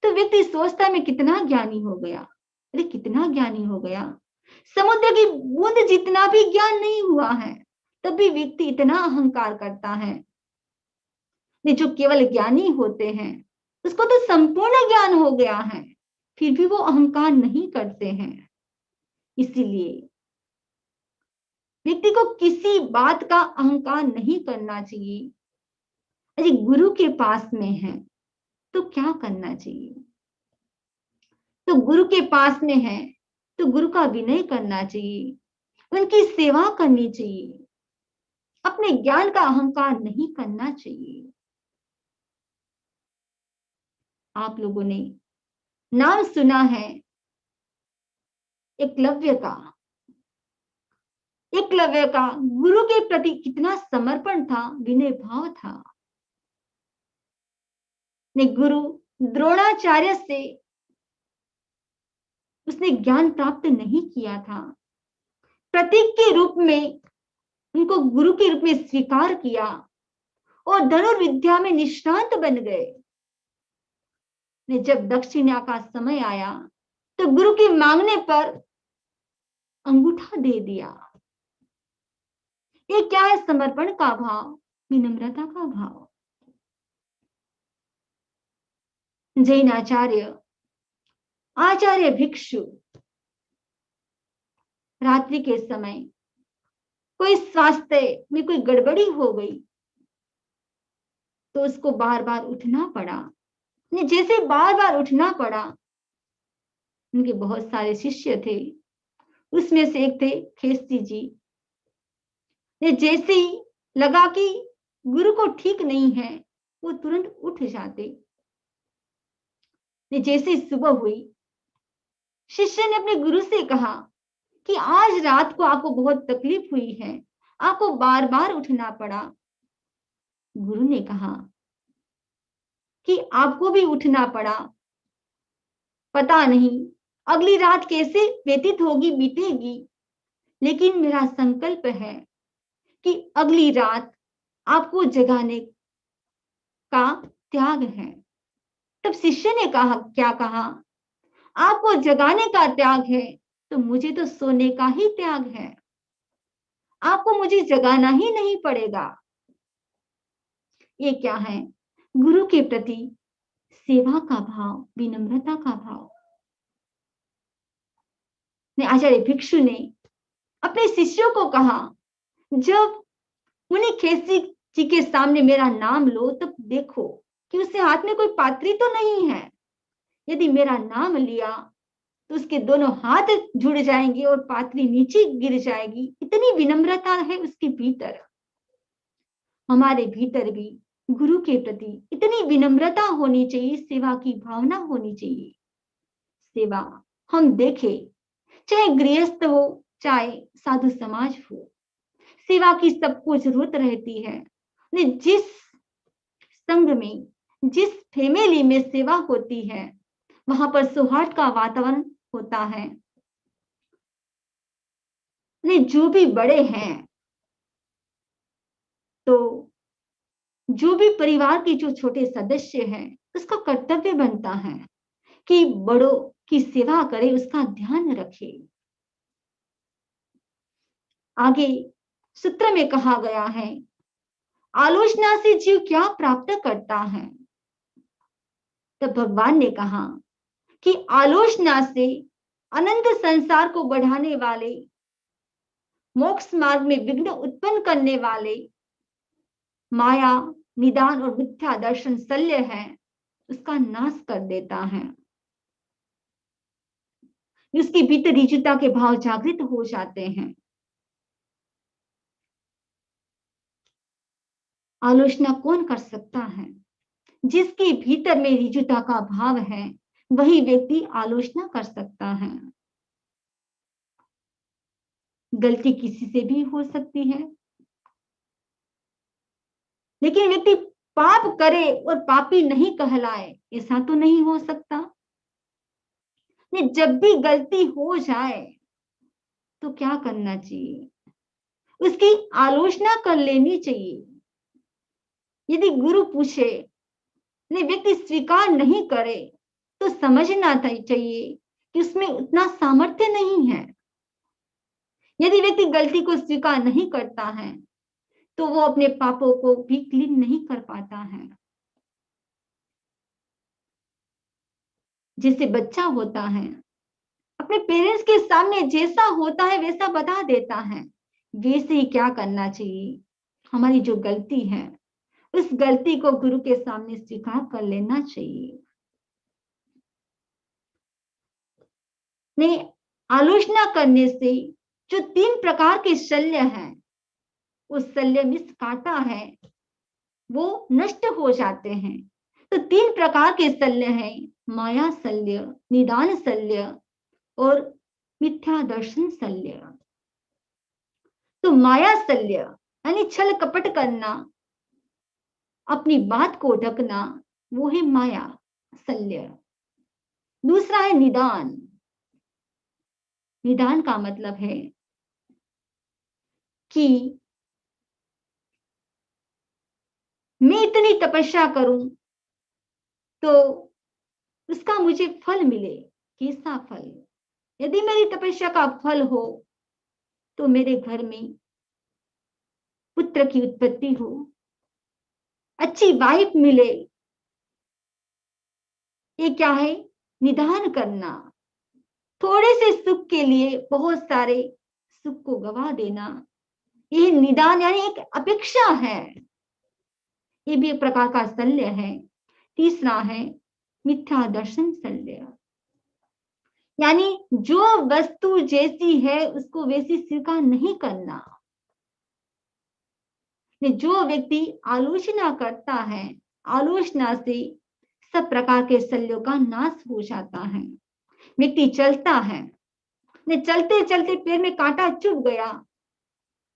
तो व्यक्ति सोचता है मैं कितना ज्ञानी हो गया, अरे कितना ज्ञानी हो गया, समुद्र की बूंद जितना भी ज्ञान नहीं हुआ है, तब भी व्यक्ति इतना अहंकार करता है। जो केवल ज्ञानी होते हैं उसको तो संपूर्ण ज्ञान हो गया है, फिर भी वो अहंकार नहीं करते हैं। इसीलिए व्यक्ति को किसी बात का अहंकार नहीं करना चाहिए। अरे गुरु के पास में है तो क्या करना चाहिए? तो गुरु के पास में है तो गुरु का विनय करना चाहिए, उनकी सेवा करनी चाहिए, अपने ज्ञान का अहंकार नहीं करना चाहिए। आप लोगों ने नाम सुना है एकलव्य का। एकलव्य का गुरु के प्रति कितना समर्पण था, विनय भाव था। ने गुरु द्रोणाचार्य से उसने ज्ञान प्राप्त नहीं किया था, प्रतीक के रूप में उनको गुरु के रूप में स्वीकार किया और धनुर्विद्या में निष्णात बन गए। ने जब दक्षिणा का समय आया तो गुरु के मांगने पर अंगूठा दे दिया। ये क्या है? समर्पण का भाव, विनम्रता का भाव। जैन आचार्य आचार्य भिक्षु रात्रि के समय कोई स्वास्थ्य में कोई गड़बड़ी हो गई तो उसको बार बार उठना पड़ा। जैसे बार बार उठना पड़ा, उनके बहुत सारे शिष्य थे, उसमें से एक थे खेस्ती जी। जैसे ही लगा कि गुरु को ठीक नहीं है, वो तुरंत उठ जाते। जैसे ही सुबह हुई, शिष्य ने अपने गुरु से कहा कि आज रात को आपको बहुत तकलीफ हुई है, आपको बार बार उठना पड़ा। गुरु ने कहा कि आपको भी उठना पड़ा, पता नहीं अगली रात कैसे व्यतीत होगी, बीतेगी, लेकिन मेरा संकल्प है कि अगली रात आपको जगाने का त्याग है। तब शिष्य ने कहा, क्या कहा? आपको जगाने का त्याग है तो मुझे तो सोने का ही त्याग है, आपको मुझे जगाना ही नहीं पड़ेगा। ये क्या है? गुरु के प्रति सेवा का भाव, विनम्रता का भाव। आचार्य भिक्षु ने अपने शिष्यों को कहा, जब मुनि खेसी जी के सामने मेरा नाम लो तब देखो कि उसके हाथ में कोई पात्री तो नहीं है। यदि मेरा नाम लिया तो उसके दोनों हाथ जुड़ जाएंगे और पात्री नीचे गिर जाएगी। इतनी विनम्रता है उसके भीतर। हमारे भीतर भी गुरु के प्रति इतनी विनम्रता होनी चाहिए, सेवा की भावना होनी चाहिए। सेवा हम देखें, चाहे गृहस्थ हो चाहे साधु समाज हो, सेवा की सबको जरूरत रहती है। जिस संघ में, जिस फैमिली में सेवा होती है, वहां पर सौहार्द का वातावरण होता है। जो भी बड़े हैं, तो जो भी परिवार के जो छोटे सदस्य हैं, उसका कर्तव्य बनता है कि बड़ों की सेवा करे, उसका ध्यान रखे। आगे सूत्र में कहा गया है, आलोचना से जीव क्या प्राप्त करता है? तब भगवान ने कहा कि आलोचना से अनंत संसार को बढ़ाने वाले, मोक्ष मार्ग में विघ्न उत्पन्न करने वाले माया, निदान और मिथ्या दर्शन शल्य है, उसका नाश कर देता है। उसके भीतर ऋजुता के भाव जागृत हो जाते हैं। आलोचना कौन कर सकता है? जिसके भीतर में ऋजुता का भाव है, वही व्यक्ति आलोचना कर सकता है। गलती किसी से भी हो सकती है, लेकिन व्यक्ति पाप करे और पापी नहीं कहलाए, ऐसा तो नहीं हो सकता। जब भी गलती हो जाए तो क्या करना चाहिए? उसकी आलोचना कर लेनी चाहिए। यदि गुरु पूछे, व्यक्ति स्वीकार नहीं करे, तो समझना चाहिए कि उसमें उतना सामर्थ्य नहीं है। यदि व्यक्ति गलती को स्वीकार नहीं करता है तो वो अपने पापों को भी क्लीन नहीं कर पाता है। जैसे बच्चा होता है, अपने पेरेंट्स के सामने जैसा होता है वैसा बता देता है, वैसे ही क्या करना चाहिए, हमारी जो गलती है उस गलती को गुरु के सामने स्वीकार कर लेना चाहिए। ने आलोचना करने से जो 3 प्रकार के शल्य हैं, उस शल्य में कांटा है वो नष्ट हो जाते हैं। तो 3 प्रकार के शल्य हैं, माया शल्य, निदान शल्य और मिथ्या दर्शन शल्य। तो माया शल्य यानी छल कपट करना, अपनी बात को ढकना, वो है माया शल्य। दूसरा है निदान। निदान का मतलब है कि मैं इतनी तपस्या करूं तो उसका मुझे फल मिले। कैसा फल? यदि मेरी तपस्या का फल हो तो मेरे घर में पुत्र की उत्पत्ति हो, अच्छी वाइफ मिले। ये क्या है? निदान करना। थोड़े से सुख के लिए बहुत सारे सुख को गवा देना, ये निदान यानी एक अपेक्षा है। ये भी एक प्रकार का शल्य है। तीसरा है मिथ्या दर्शन शल्य, यानी जो वस्तु जैसी है उसको वैसी स्वीकार नहीं करना। जो व्यक्ति आलोचना करता है, आलोचना से सब प्रकार के शल्यों का नाश हो जाता है। व्यक्ति चलता है, चलते चलते पैर में कांटा चुभ गया,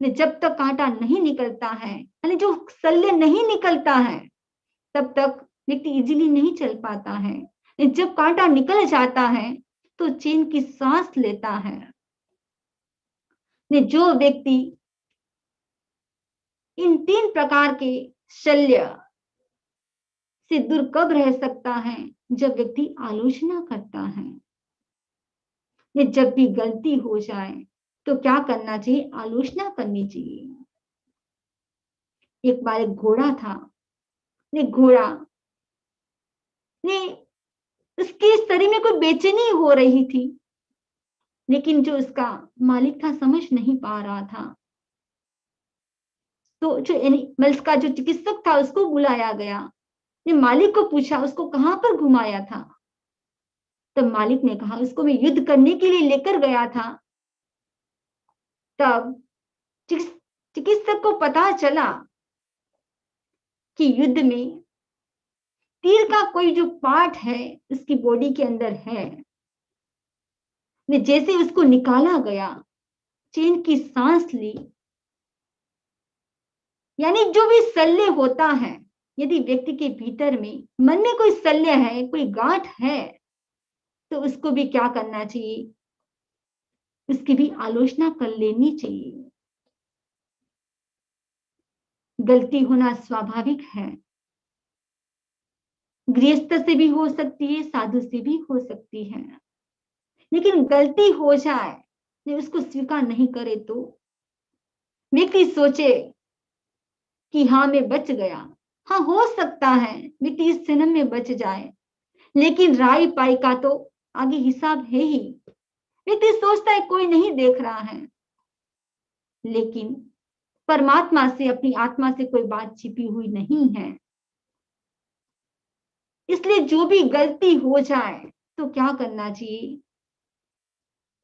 जब तक कांटा नहीं निकलता है, यानी जो शल्य नहीं निकलता है, तब तक व्यक्ति इजीली नहीं चल पाता है। जब कांटा निकल जाता है तो चैन की सांस लेता है। जो व्यक्ति इन 3 प्रकार के शल्य से दूर कब रह सकता है? जब व्यक्ति आलोचना करता है। जब भी गलती हो जाए तो क्या करना चाहिए? आलोचना करनी चाहिए। एक बार एक घोड़ा था, घोड़ा ने उसके शरीर में कोई बेचैनी हो रही थी, लेकिन जो उसका मालिक था समझ नहीं पा रहा था। तो जो एनिमल्स का जो चिकित्सक था उसको बुलाया गया। ने मालिक को पूछा उसको कहां पर घुमाया था? तब मालिक ने कहा उसको मैं युद्ध करने के लिए लेकर गया था। तब चिकित्सक को पता चला कि युद्ध में तीर का कोई जो पार्ट है उसकी बॉडी के अंदर है। जैसे उसको निकाला गया, चैन की सांस ली। यानी जो भी शल्य होता है, यदि व्यक्ति के भीतर में मन में कोई शल्य है, कोई गांठ है, तो उसको भी क्या करना चाहिए? उसकी भी आलोचना कर लेनी चाहिए। गलती होना स्वाभाविक है, गृहस्थ से भी हो सकती है, साधु से भी हो सकती है। लेकिन गलती हो जाए, उसको स्वीकार नहीं करे तो व्यक्ति सोचे कि हाँ मैं बच गया। हाँ हो सकता है व्यक्ति इस जन्म में बच जाए, लेकिन राई पाई का तो आगे हिसाब है ही। व्यक्ति सोचता है कोई नहीं देख रहा है, लेकिन परमात्मा से, अपनी आत्मा से कोई बात छिपी हुई नहीं है। इसलिए जो भी गलती हो जाए तो क्या करना चाहिए?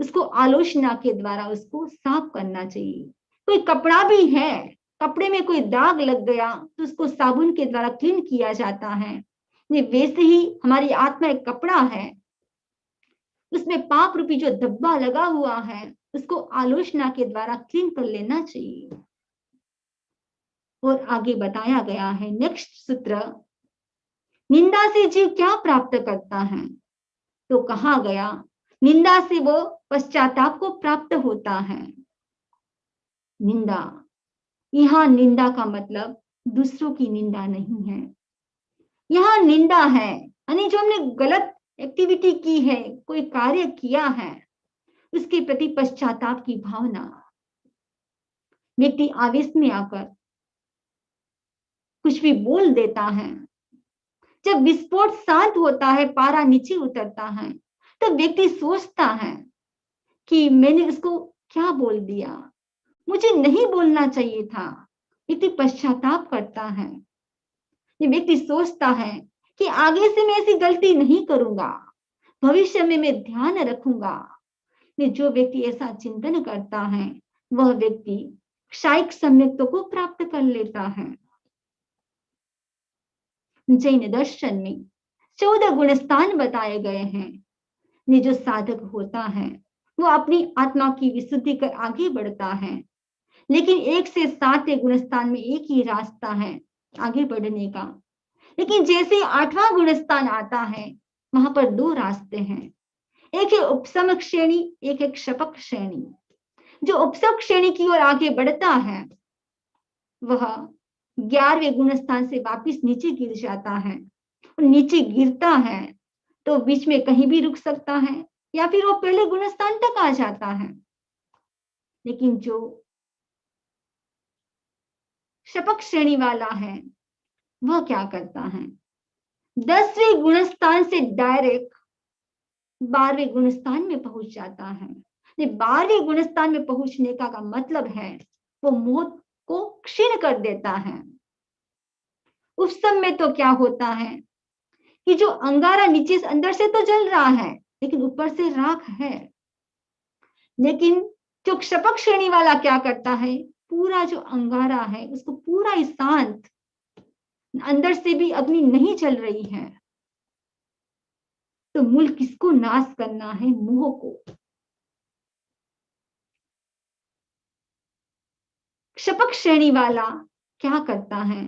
उसको आलोचना के द्वारा उसको साफ करना चाहिए। कोई कपड़ा भी है, कपड़े में कोई दाग लग गया तो उसको साबुन के द्वारा क्लीन किया जाता है। वैसे ही हमारी आत्मा एक कपड़ा है, उसमें पाप रूपी जो धब्बा लगा हुआ है उसको आलोचना के द्वारा क्लीन कर लेना चाहिए। और आगे बताया गया है नेक्स्ट सूत्र, निंदा से जीव क्या प्राप्त करता है? तो कहा गया निंदा से वो पश्चाताप को प्राप्त होता है। निंदा, यहां निंदा का मतलब दूसरों की निंदा नहीं है। यहां निंदा है यानी जो हमने गलत एक्टिविटी की है, कोई कार्य किया है, उसके प्रति पश्चाताप की भावना। व्यक्ति आवेश में आकर कुछ भी बोल देता है। जब विस्फोट शांत होता है, पारा नीचे उतरता है, तब व्यक्ति सोचता है कि मैंने उसको क्या बोल दिया, मुझे नहीं बोलना चाहिए था। व्यक्ति पश्चाताप करता है। ये व्यक्ति सोचता है कि आगे से मैं ऐसी गलती नहीं करूंगा, भविष्य में मैं ध्यान रखूंगा। जो व्यक्ति ऐसा चिंतन करता है, वह व्यक्ति क्षायिक सम्यक्तों को प्राप्त कर लेता है। जैन दर्शन में 14 गुणस्थान बताए गए हैं। ये जो साधक होता है, वो अपनी आत्मा की विशुद्धि कर आगे बढ़ता है। लेकिन 1 से 7 गुणस्थान में एक ही रास्ता है आगे बढ़ने का। लेकिन जैसे 8वां गुणस्थान आता है, वहां पर 2 रास्ते हैं। एक है उपसम श्रेणी, एक है क्षपक श्रेणी। जो उपसम श्रेणी की ओर आगे बढ़ता है, वह 11वें गुणस्थान से वापिस नीचे गिर जाता है। और नीचे गिरता है तो बीच में कहीं भी रुक सकता है, या फिर वो पहले गुणस्थान तक आ जाता है। लेकिन जो क्षपक श्रेणी वाला है, वह क्या करता है, 10वें गुणस्थान से डायरेक्ट 12वें गुणस्थान में पहुंच जाता है। 12वें गुणस्थान में पहुंचने का मतलब है वो मोह को क्षीण कर देता है। उस समय तो क्या होता है कि जो अंगारा नीचे से अंदर से तो जल रहा है, लेकिन ऊपर से राख है। लेकिन जो क्षपक श्रेणी वाला क्या करता है, पूरा जो अंगारा है उसको पूरा ही शांत, अंदर से भी अग्नि नहीं जल रही है। तो मूल किसको नाश करना है, मोह को। क्षपक श्रेणी वाला क्या करता है,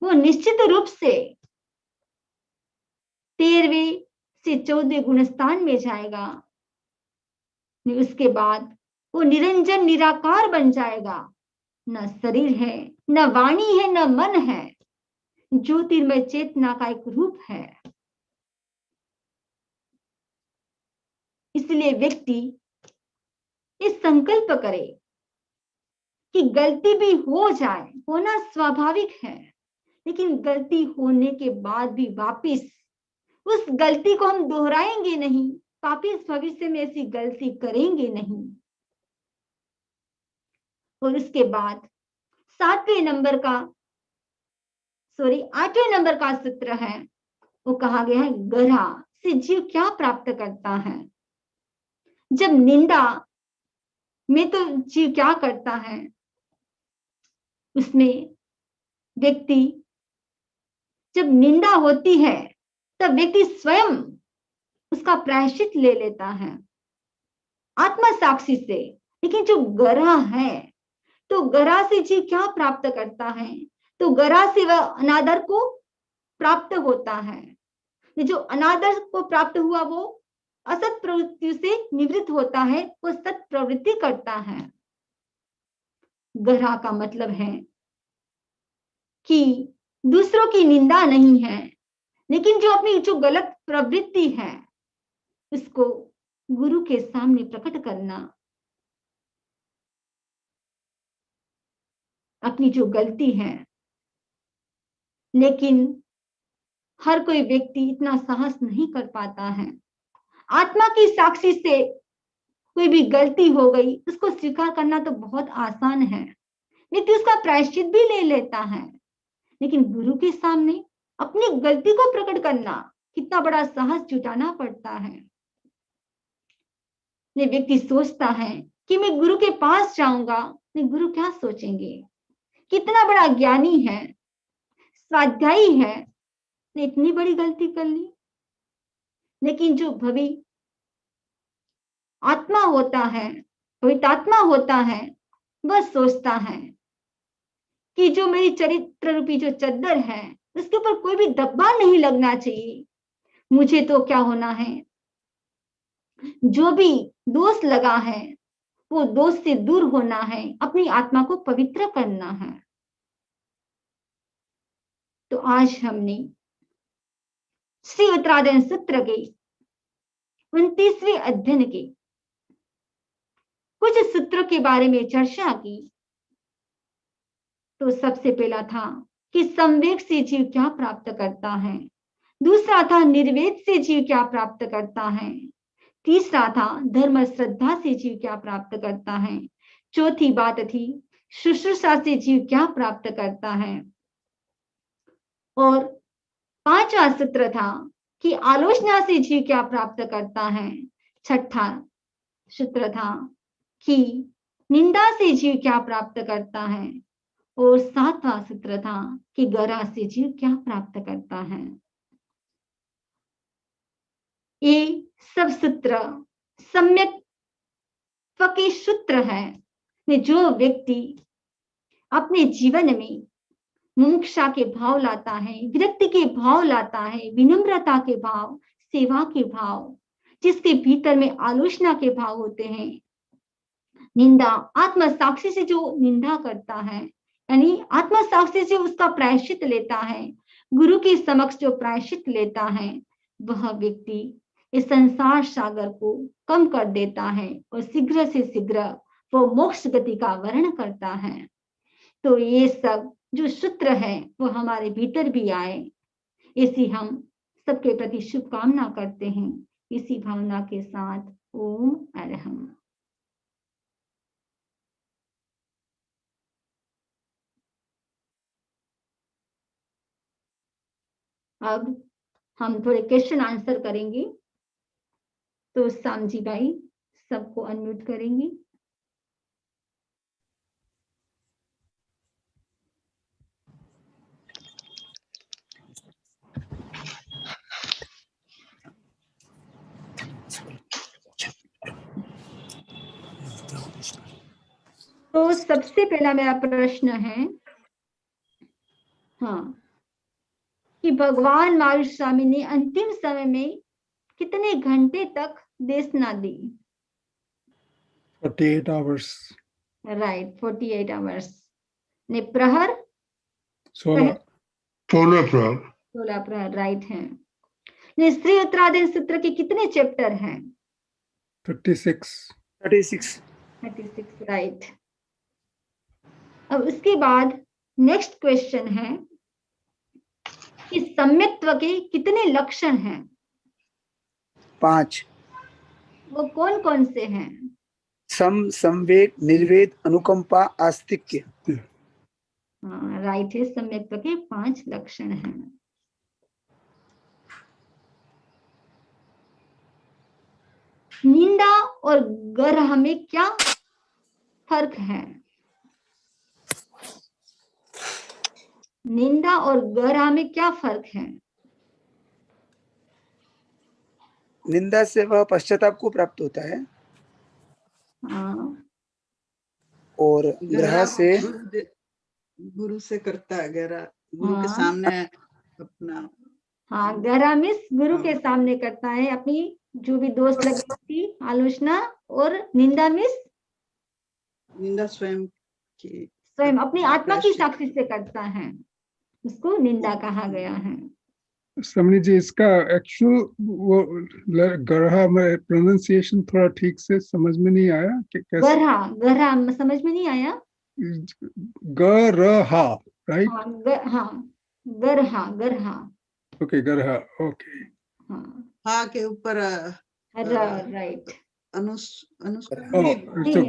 वो निश्चित रूप से 13वें से 14वें गुणस्थान में जाएगा। उसके बाद वो निरंजन निराकार बन जाएगा। न शरीर है, न वाणी है, न मन है, ज्योतिर्मय चेतना का एक रूप है। इसलिए व्यक्ति ये संकल्प करे कि गलती भी हो जाए, होना स्वाभाविक है, लेकिन गलती होने के बाद भी वापिस उस गलती को हम दोहराएंगे नहीं, वापिस भविष्य में ऐसी गलती करेंगे नहीं। और उसके बाद 8वें नंबर का सूत्र है, वो कहा गया है गरा से जीव क्या प्राप्त करता है। जब निंदा में तो जीव क्या करता है, उसमें व्यक्ति जब निंदा होती है तब व्यक्ति स्वयं उसका प्रायश्चित ले लेता है आत्मा साक्षी से। लेकिन जो गरा है, तो गरा से जीव क्या प्राप्त करता है, तो गरा से वह अनादर को प्राप्त होता है। जो अनादर को प्राप्त हुआ, वो असत प्रवृत्ति से निवृत्त होता है, वो सत प्रवृत्ति करता है। गरा का मतलब है कि दूसरों की निंदा नहीं है, लेकिन जो अपनी जो गलत प्रवृत्ति है उसको गुरु के सामने प्रकट करना, अपनी जो गलती है। लेकिन हर कोई व्यक्ति इतना साहस नहीं कर पाता है। आत्मा की साक्षी से कोई भी गलती हो गई, उसको स्वीकार करना तो बहुत आसान है, व्यक्ति उसका प्रायश्चित भी ले लेता है। लेकिन गुरु के सामने अपनी गलती को प्रकट करना, कितना बड़ा साहस जुटाना पड़ता है। ये व्यक्ति सोचता है कि मैं गुरु के पास जाऊंगा, नहीं गुरु क्या सोचेंगे, कितना बड़ा ज्ञानी है, स्वाध्यायी है, ने इतनी बड़ी गलती कर ली। लेकिन जो भवी आत्मा होता है, पवित्रात्मा होता है, वह सोचता है कि जो मेरी चरित्र रूपी जो चद्दर है, उसके ऊपर कोई भी धब्बा नहीं लगना चाहिए। मुझे तो क्या होना है, जो भी दोष लगा है वो दोष से दूर होना है, अपनी आत्मा को पवित्र करना है। तो आज हमने श्री उत्तरायण सूत्र के 29वें अध्ययन के कुछ सूत्रों के बारे में चर्चा की। तो सबसे पहला था कि संवेग से जीव क्या प्राप्त करता है, दूसरा था निर्वेद से जीव क्या प्राप्त करता है, तीसरा था धर्म श्रद्धा से जीव क्या प्राप्त करता है, चौथी बात थी शुश्रूषा से जीव क्या प्राप्त करता है, और पांचवा सूत्र था कि आलोचना से जीव क्या प्राप्त करता है, छठा सूत्र था कि निंदा से जीव क्या प्राप्त करता है, और सातवां सूत्र था कि गरा से जीव क्या प्राप्त करता है। ये सब सूत्र सम्यक के सूत्र है जो व्यक्ति अपने जीवन में मुमुक्षा के भाव लाता है, विरक्ति के भाव लाता है, विनम्रता के भाव, सेवा के भाव, जिसके भीतर में आलोचना के भाव होते हैं, निंदा आत्म साक्षी से जो निंदा करता है, यानी आत्म साक्षी से उसका प्रायश्चित लेता है, गुरु के समक्ष जो प्रायश्चित लेता है, वह व्यक्ति इस संसार सागर को कम कर देता है और शीघ्र से शीघ्र वो मोक्ष गति का वर्ण करता है। तो ये सब जो सूत्र है वो हमारे भीतर भी आए, इसी हम सबके प्रति शुभकामना करते हैं। इसी भावना के साथ ओम अरहम। अब हम थोड़े क्वेश्चन आंसर करेंगे, तो सामजी भाई सबको अनम्यूट करेंगी। तो सबसे पहला मेरा प्रश्न है, हाँ, कि भगवान महावीर स्वामी ने अंतिम समय में कितने घंटे तक देशना दी? 48 hours. Right, 48 hours. ने प्रहर 16 प्रहर राइट है। ने श्री उत्तराधीन सूत्र के कितने चैप्टर हैं? 36 राइट। अब उसके बाद नेक्स्ट क्वेश्चन है कि सम्यक्त्व के कितने लक्षण हैं? 5। वो कौन कौन से हैं? संवेग, निर्वेद, अनुकंपा, आस्तिक्य। हाँ राइट है, सम्यक्त्व के 5 लक्षण हैं। निंदा और गर्ह में क्या फर्क है? निंदा और गर्ह में क्या फर्क है? निंदा से वह पश्चाताप को प्राप्त होता है, और ग्रह से गुरु से करता है, गहरा गुरु के सामने अपना, हाँ गहरा मिस गुरु के सामने करता है अपनी जो भी दोष लगी थी आलोचना, और निंदा मिस निंदा स्वयं अपनी आत्मा की साक्षी से करता है, उसको निंदा कहा गया है। समझ जी, इसका एक्चुअल वो गरहा में प्रोनाउंसिएशन थोड़ा ठीक से समझ में नहीं आया कि कैसे। गरहा समझ में नहीं आया। गरहा राइट? हाँ गरहा ओके, गरहा ओके। हाँ के ऊपर राइट,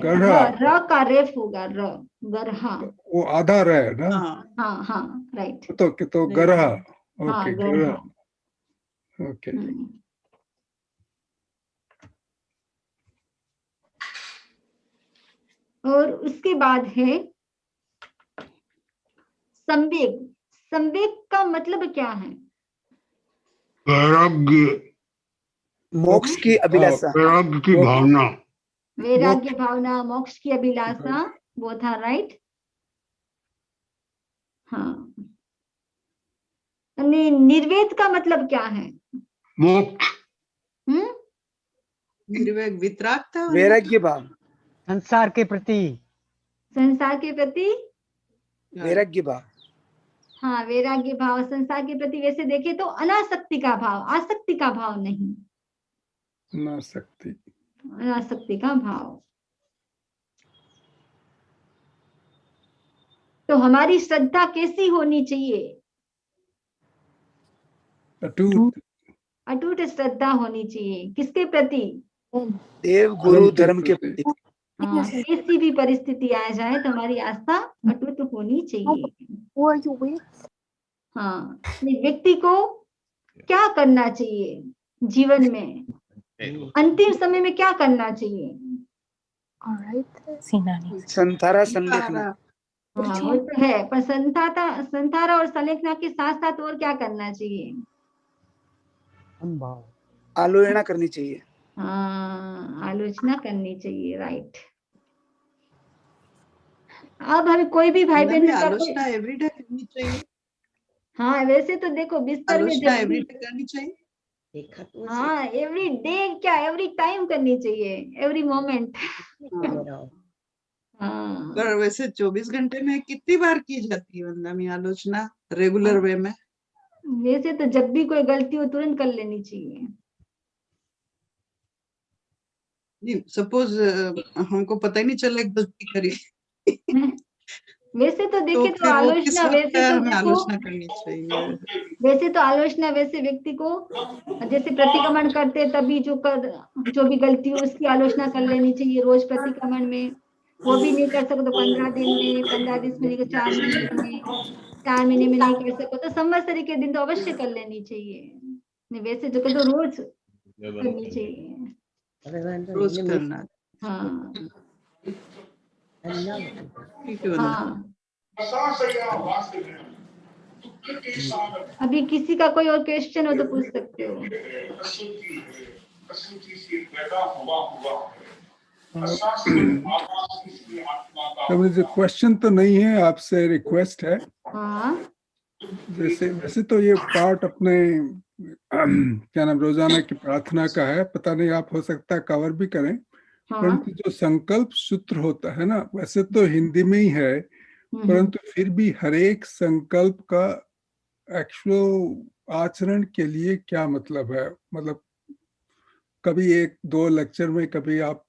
गरहा का रेफ होगा, गरहा वो आधा रहे ना। हाँ राइट, तो गरहा ओके, गरहा ओके। और उसके बाद है संवेग। संवेग का मतलब क्या है? वैराग्य, मोक्ष की अभिलाषा, वैराग्य की भावना, वैराग्य भावना, मोक्ष की अभिलाषा, वो था राइट। हाँ, निर्वेद का मतलब क्या है? मोक्ष। निर्वेद वितराग था, वैराग्य भाव, संसार के प्रति वैराग्य भाव। हाँ वैराग्य भाव, संसार के प्रति वैसे देखे तो अनासक्ति का भाव, आसक्ति का भाव नहीं। अनासक्ति, अनासक्ति का भाव। तो हमारी श्रद्धा कैसी होनी चाहिए? अटूट, अटूट श्रद्धा होनी चाहिए। किसके प्रति? देव गुरु धर्म के प्रति। हाँ, कैसी भी परिस्थिति आ जाए तो हमारी आस्था अटूट होनी चाहिए। हाँ, व्यक्ति को क्या करना चाहिए जीवन में, अंतिम समय में क्या करना चाहिए? संथारा संलेखना। हाँ, वो तो है, पर संथारा और संलेखना के साथ साथ और क्या करना चाहिए? अनुभव, आलोचना करनी चाहिए। हाँ, आलोचना करनी चाहिए, राइट। अब हमें कोई भी भाई बहन का आलोचना एवरीडे करनी चाहिए। हाँ, वैसे तो देखो बिस्तर में आलोचना जब भी, एवरीडे करनी चाहिए। देखा तो हाँ, एवरी डे क्या, एवरी टाइम करनी चाहिए, एवरी मोमेंट। हाँ, पर वैसे 24 घंटे में कितनी बार की जाती है वंदना में आलोचना रेगुलर वे में? वैसे तो जब भी कोई गलती हो तुरंत कर लेनी चाहिए। नहीं, सपोज हमको पता ही नहीं चला गलती करी वैसे तो देखे तो फिर वो किस आलोचना, वक्त वैसे तो हमें देखो, आलोचना करनी चाहिए? वैसे तो आलोचना वैसे व्यक्ति को जैसे प्रतिक्रमण करते तभी जो भी गलती हो उसकी आलोचना कर लेनी चाहिए रोज प्रतिक्रमण में। वो भी नहीं कर सको तो 15 दिन में, 15 दिन में नहीं, 4 महीने में, 4 महीने में नहीं कर सको तो संवत्सरी के दिन तो अवश्य कर लेनी चाहिए। नहीं, वैसे जो तो रोज करनी चाहिए। रोज करना। हाँ ठीक है वंदना। हाँ। अभी किसी का कोई और क्वेश्चन हो तो पूछ सकते हो। तो मुझे क्वेश्चन तो नहीं है, आपसे रिक्वेस्ट है। हाँ जैसे वैसे तो ये पार्ट अपने क्या नाम रोजाना की प्रार्थना का है, पता नहीं आप हो सकता है कवर भी करें, हाँ। परंतु जो संकल्प सूत्र होता है ना, वैसे तो हिंदी में ही है, परंतु फिर भी हर एक संकल्प का एक्चुअल आचरण के लिए क्या मतलब है, मतलब कभी एक दो लेक्चर में कभी आप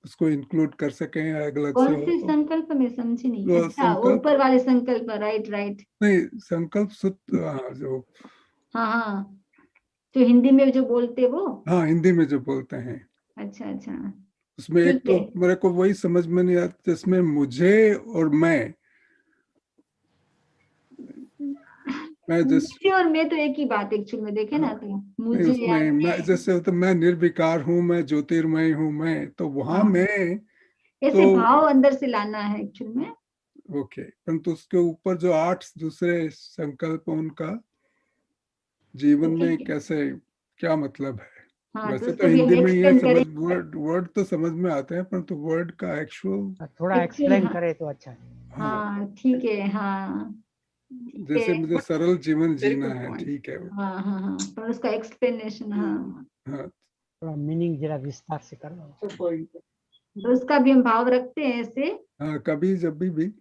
उसको इंक्लूड कर सकें या अलग से कौन हो से तो। संकल्प में समझी नहीं। वो अच्छा, संकल्प, ऊपर वाले संकल्प, राइट राइट। नहीं संकल्प सूत्र, हाँ जो, हाँ हाँ, जो हिंदी में जो बोलते वो। हाँ हिंदी में जो बोलते हैं, अच्छा अच्छा, उसमें एक ठीक तो है। मेरे को वही समझ में नहीं आता जिसमें मुझे और मैं जिस मुझे और मैं तो एक ही बात एक्चुअल में देखे ना, तो नहीं, मुझे या उसमें मैं जैसे तो मैं निर्विकार हूँ, मैं ज्योतिर्मय हूँ, मैं तो वहां हाँ, मैं ऐसे तो भाव अंदर से लाना है एक्चुअल में। ओके, परंतु उसके ऊपर जो 8 दूसरे संकल्प उनका जीवन तो में ठीक है, कैसे क्या मतलब है। हाँ, तो वैसे तो उसको भी हम हिंदी में ही है, एक्सप्लेन समझ करेंगे। वर्ड तो समझ में आते हैं, परंतु वर्ड का एक्चुअल थोड़ा एक्चुअल, एक्सप्लेन हाँ करे तो अच्छा है। हाँ, ठीक है, हाँ ठीक जैसे है। मुझे सरल जीवन वेरी जीना गुड है, पॉइंट। ठीक है। हाँ हाँ हाँ, पर उसका एक्सप्लेनेशन, हाँ, हाँ थोड़ा मीनिंग जरा विस्तार से करना। तो उसका भी हम भाव रखते हैं ऐसे। हाँ, कभी जब भी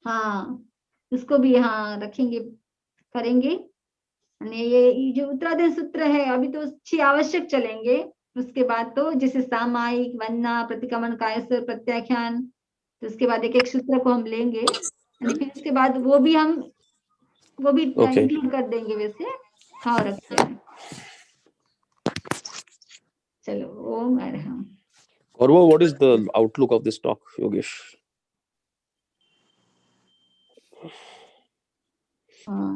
हाँ, उसको भी हाँ रखेंगे, करेंगे। ये जो उत्तराधीन सूत्र है अभी तो अच्छी आवश्यक चलेंगे। उसके बाद तो जैसे सामायिक, वन्ना, प्रतिक्रमण, कायस्वर, प्रत्याख्यान, तो उसके बाद एक एक सूत्र को हम लेंगे, फिर उसके बाद वो भी इंक्लूड कर देंगे, वैसे भाव रखते हैं। चलो, ओम Arham. Gaurav, what is the outlook of this talk, Yogesh? हाँ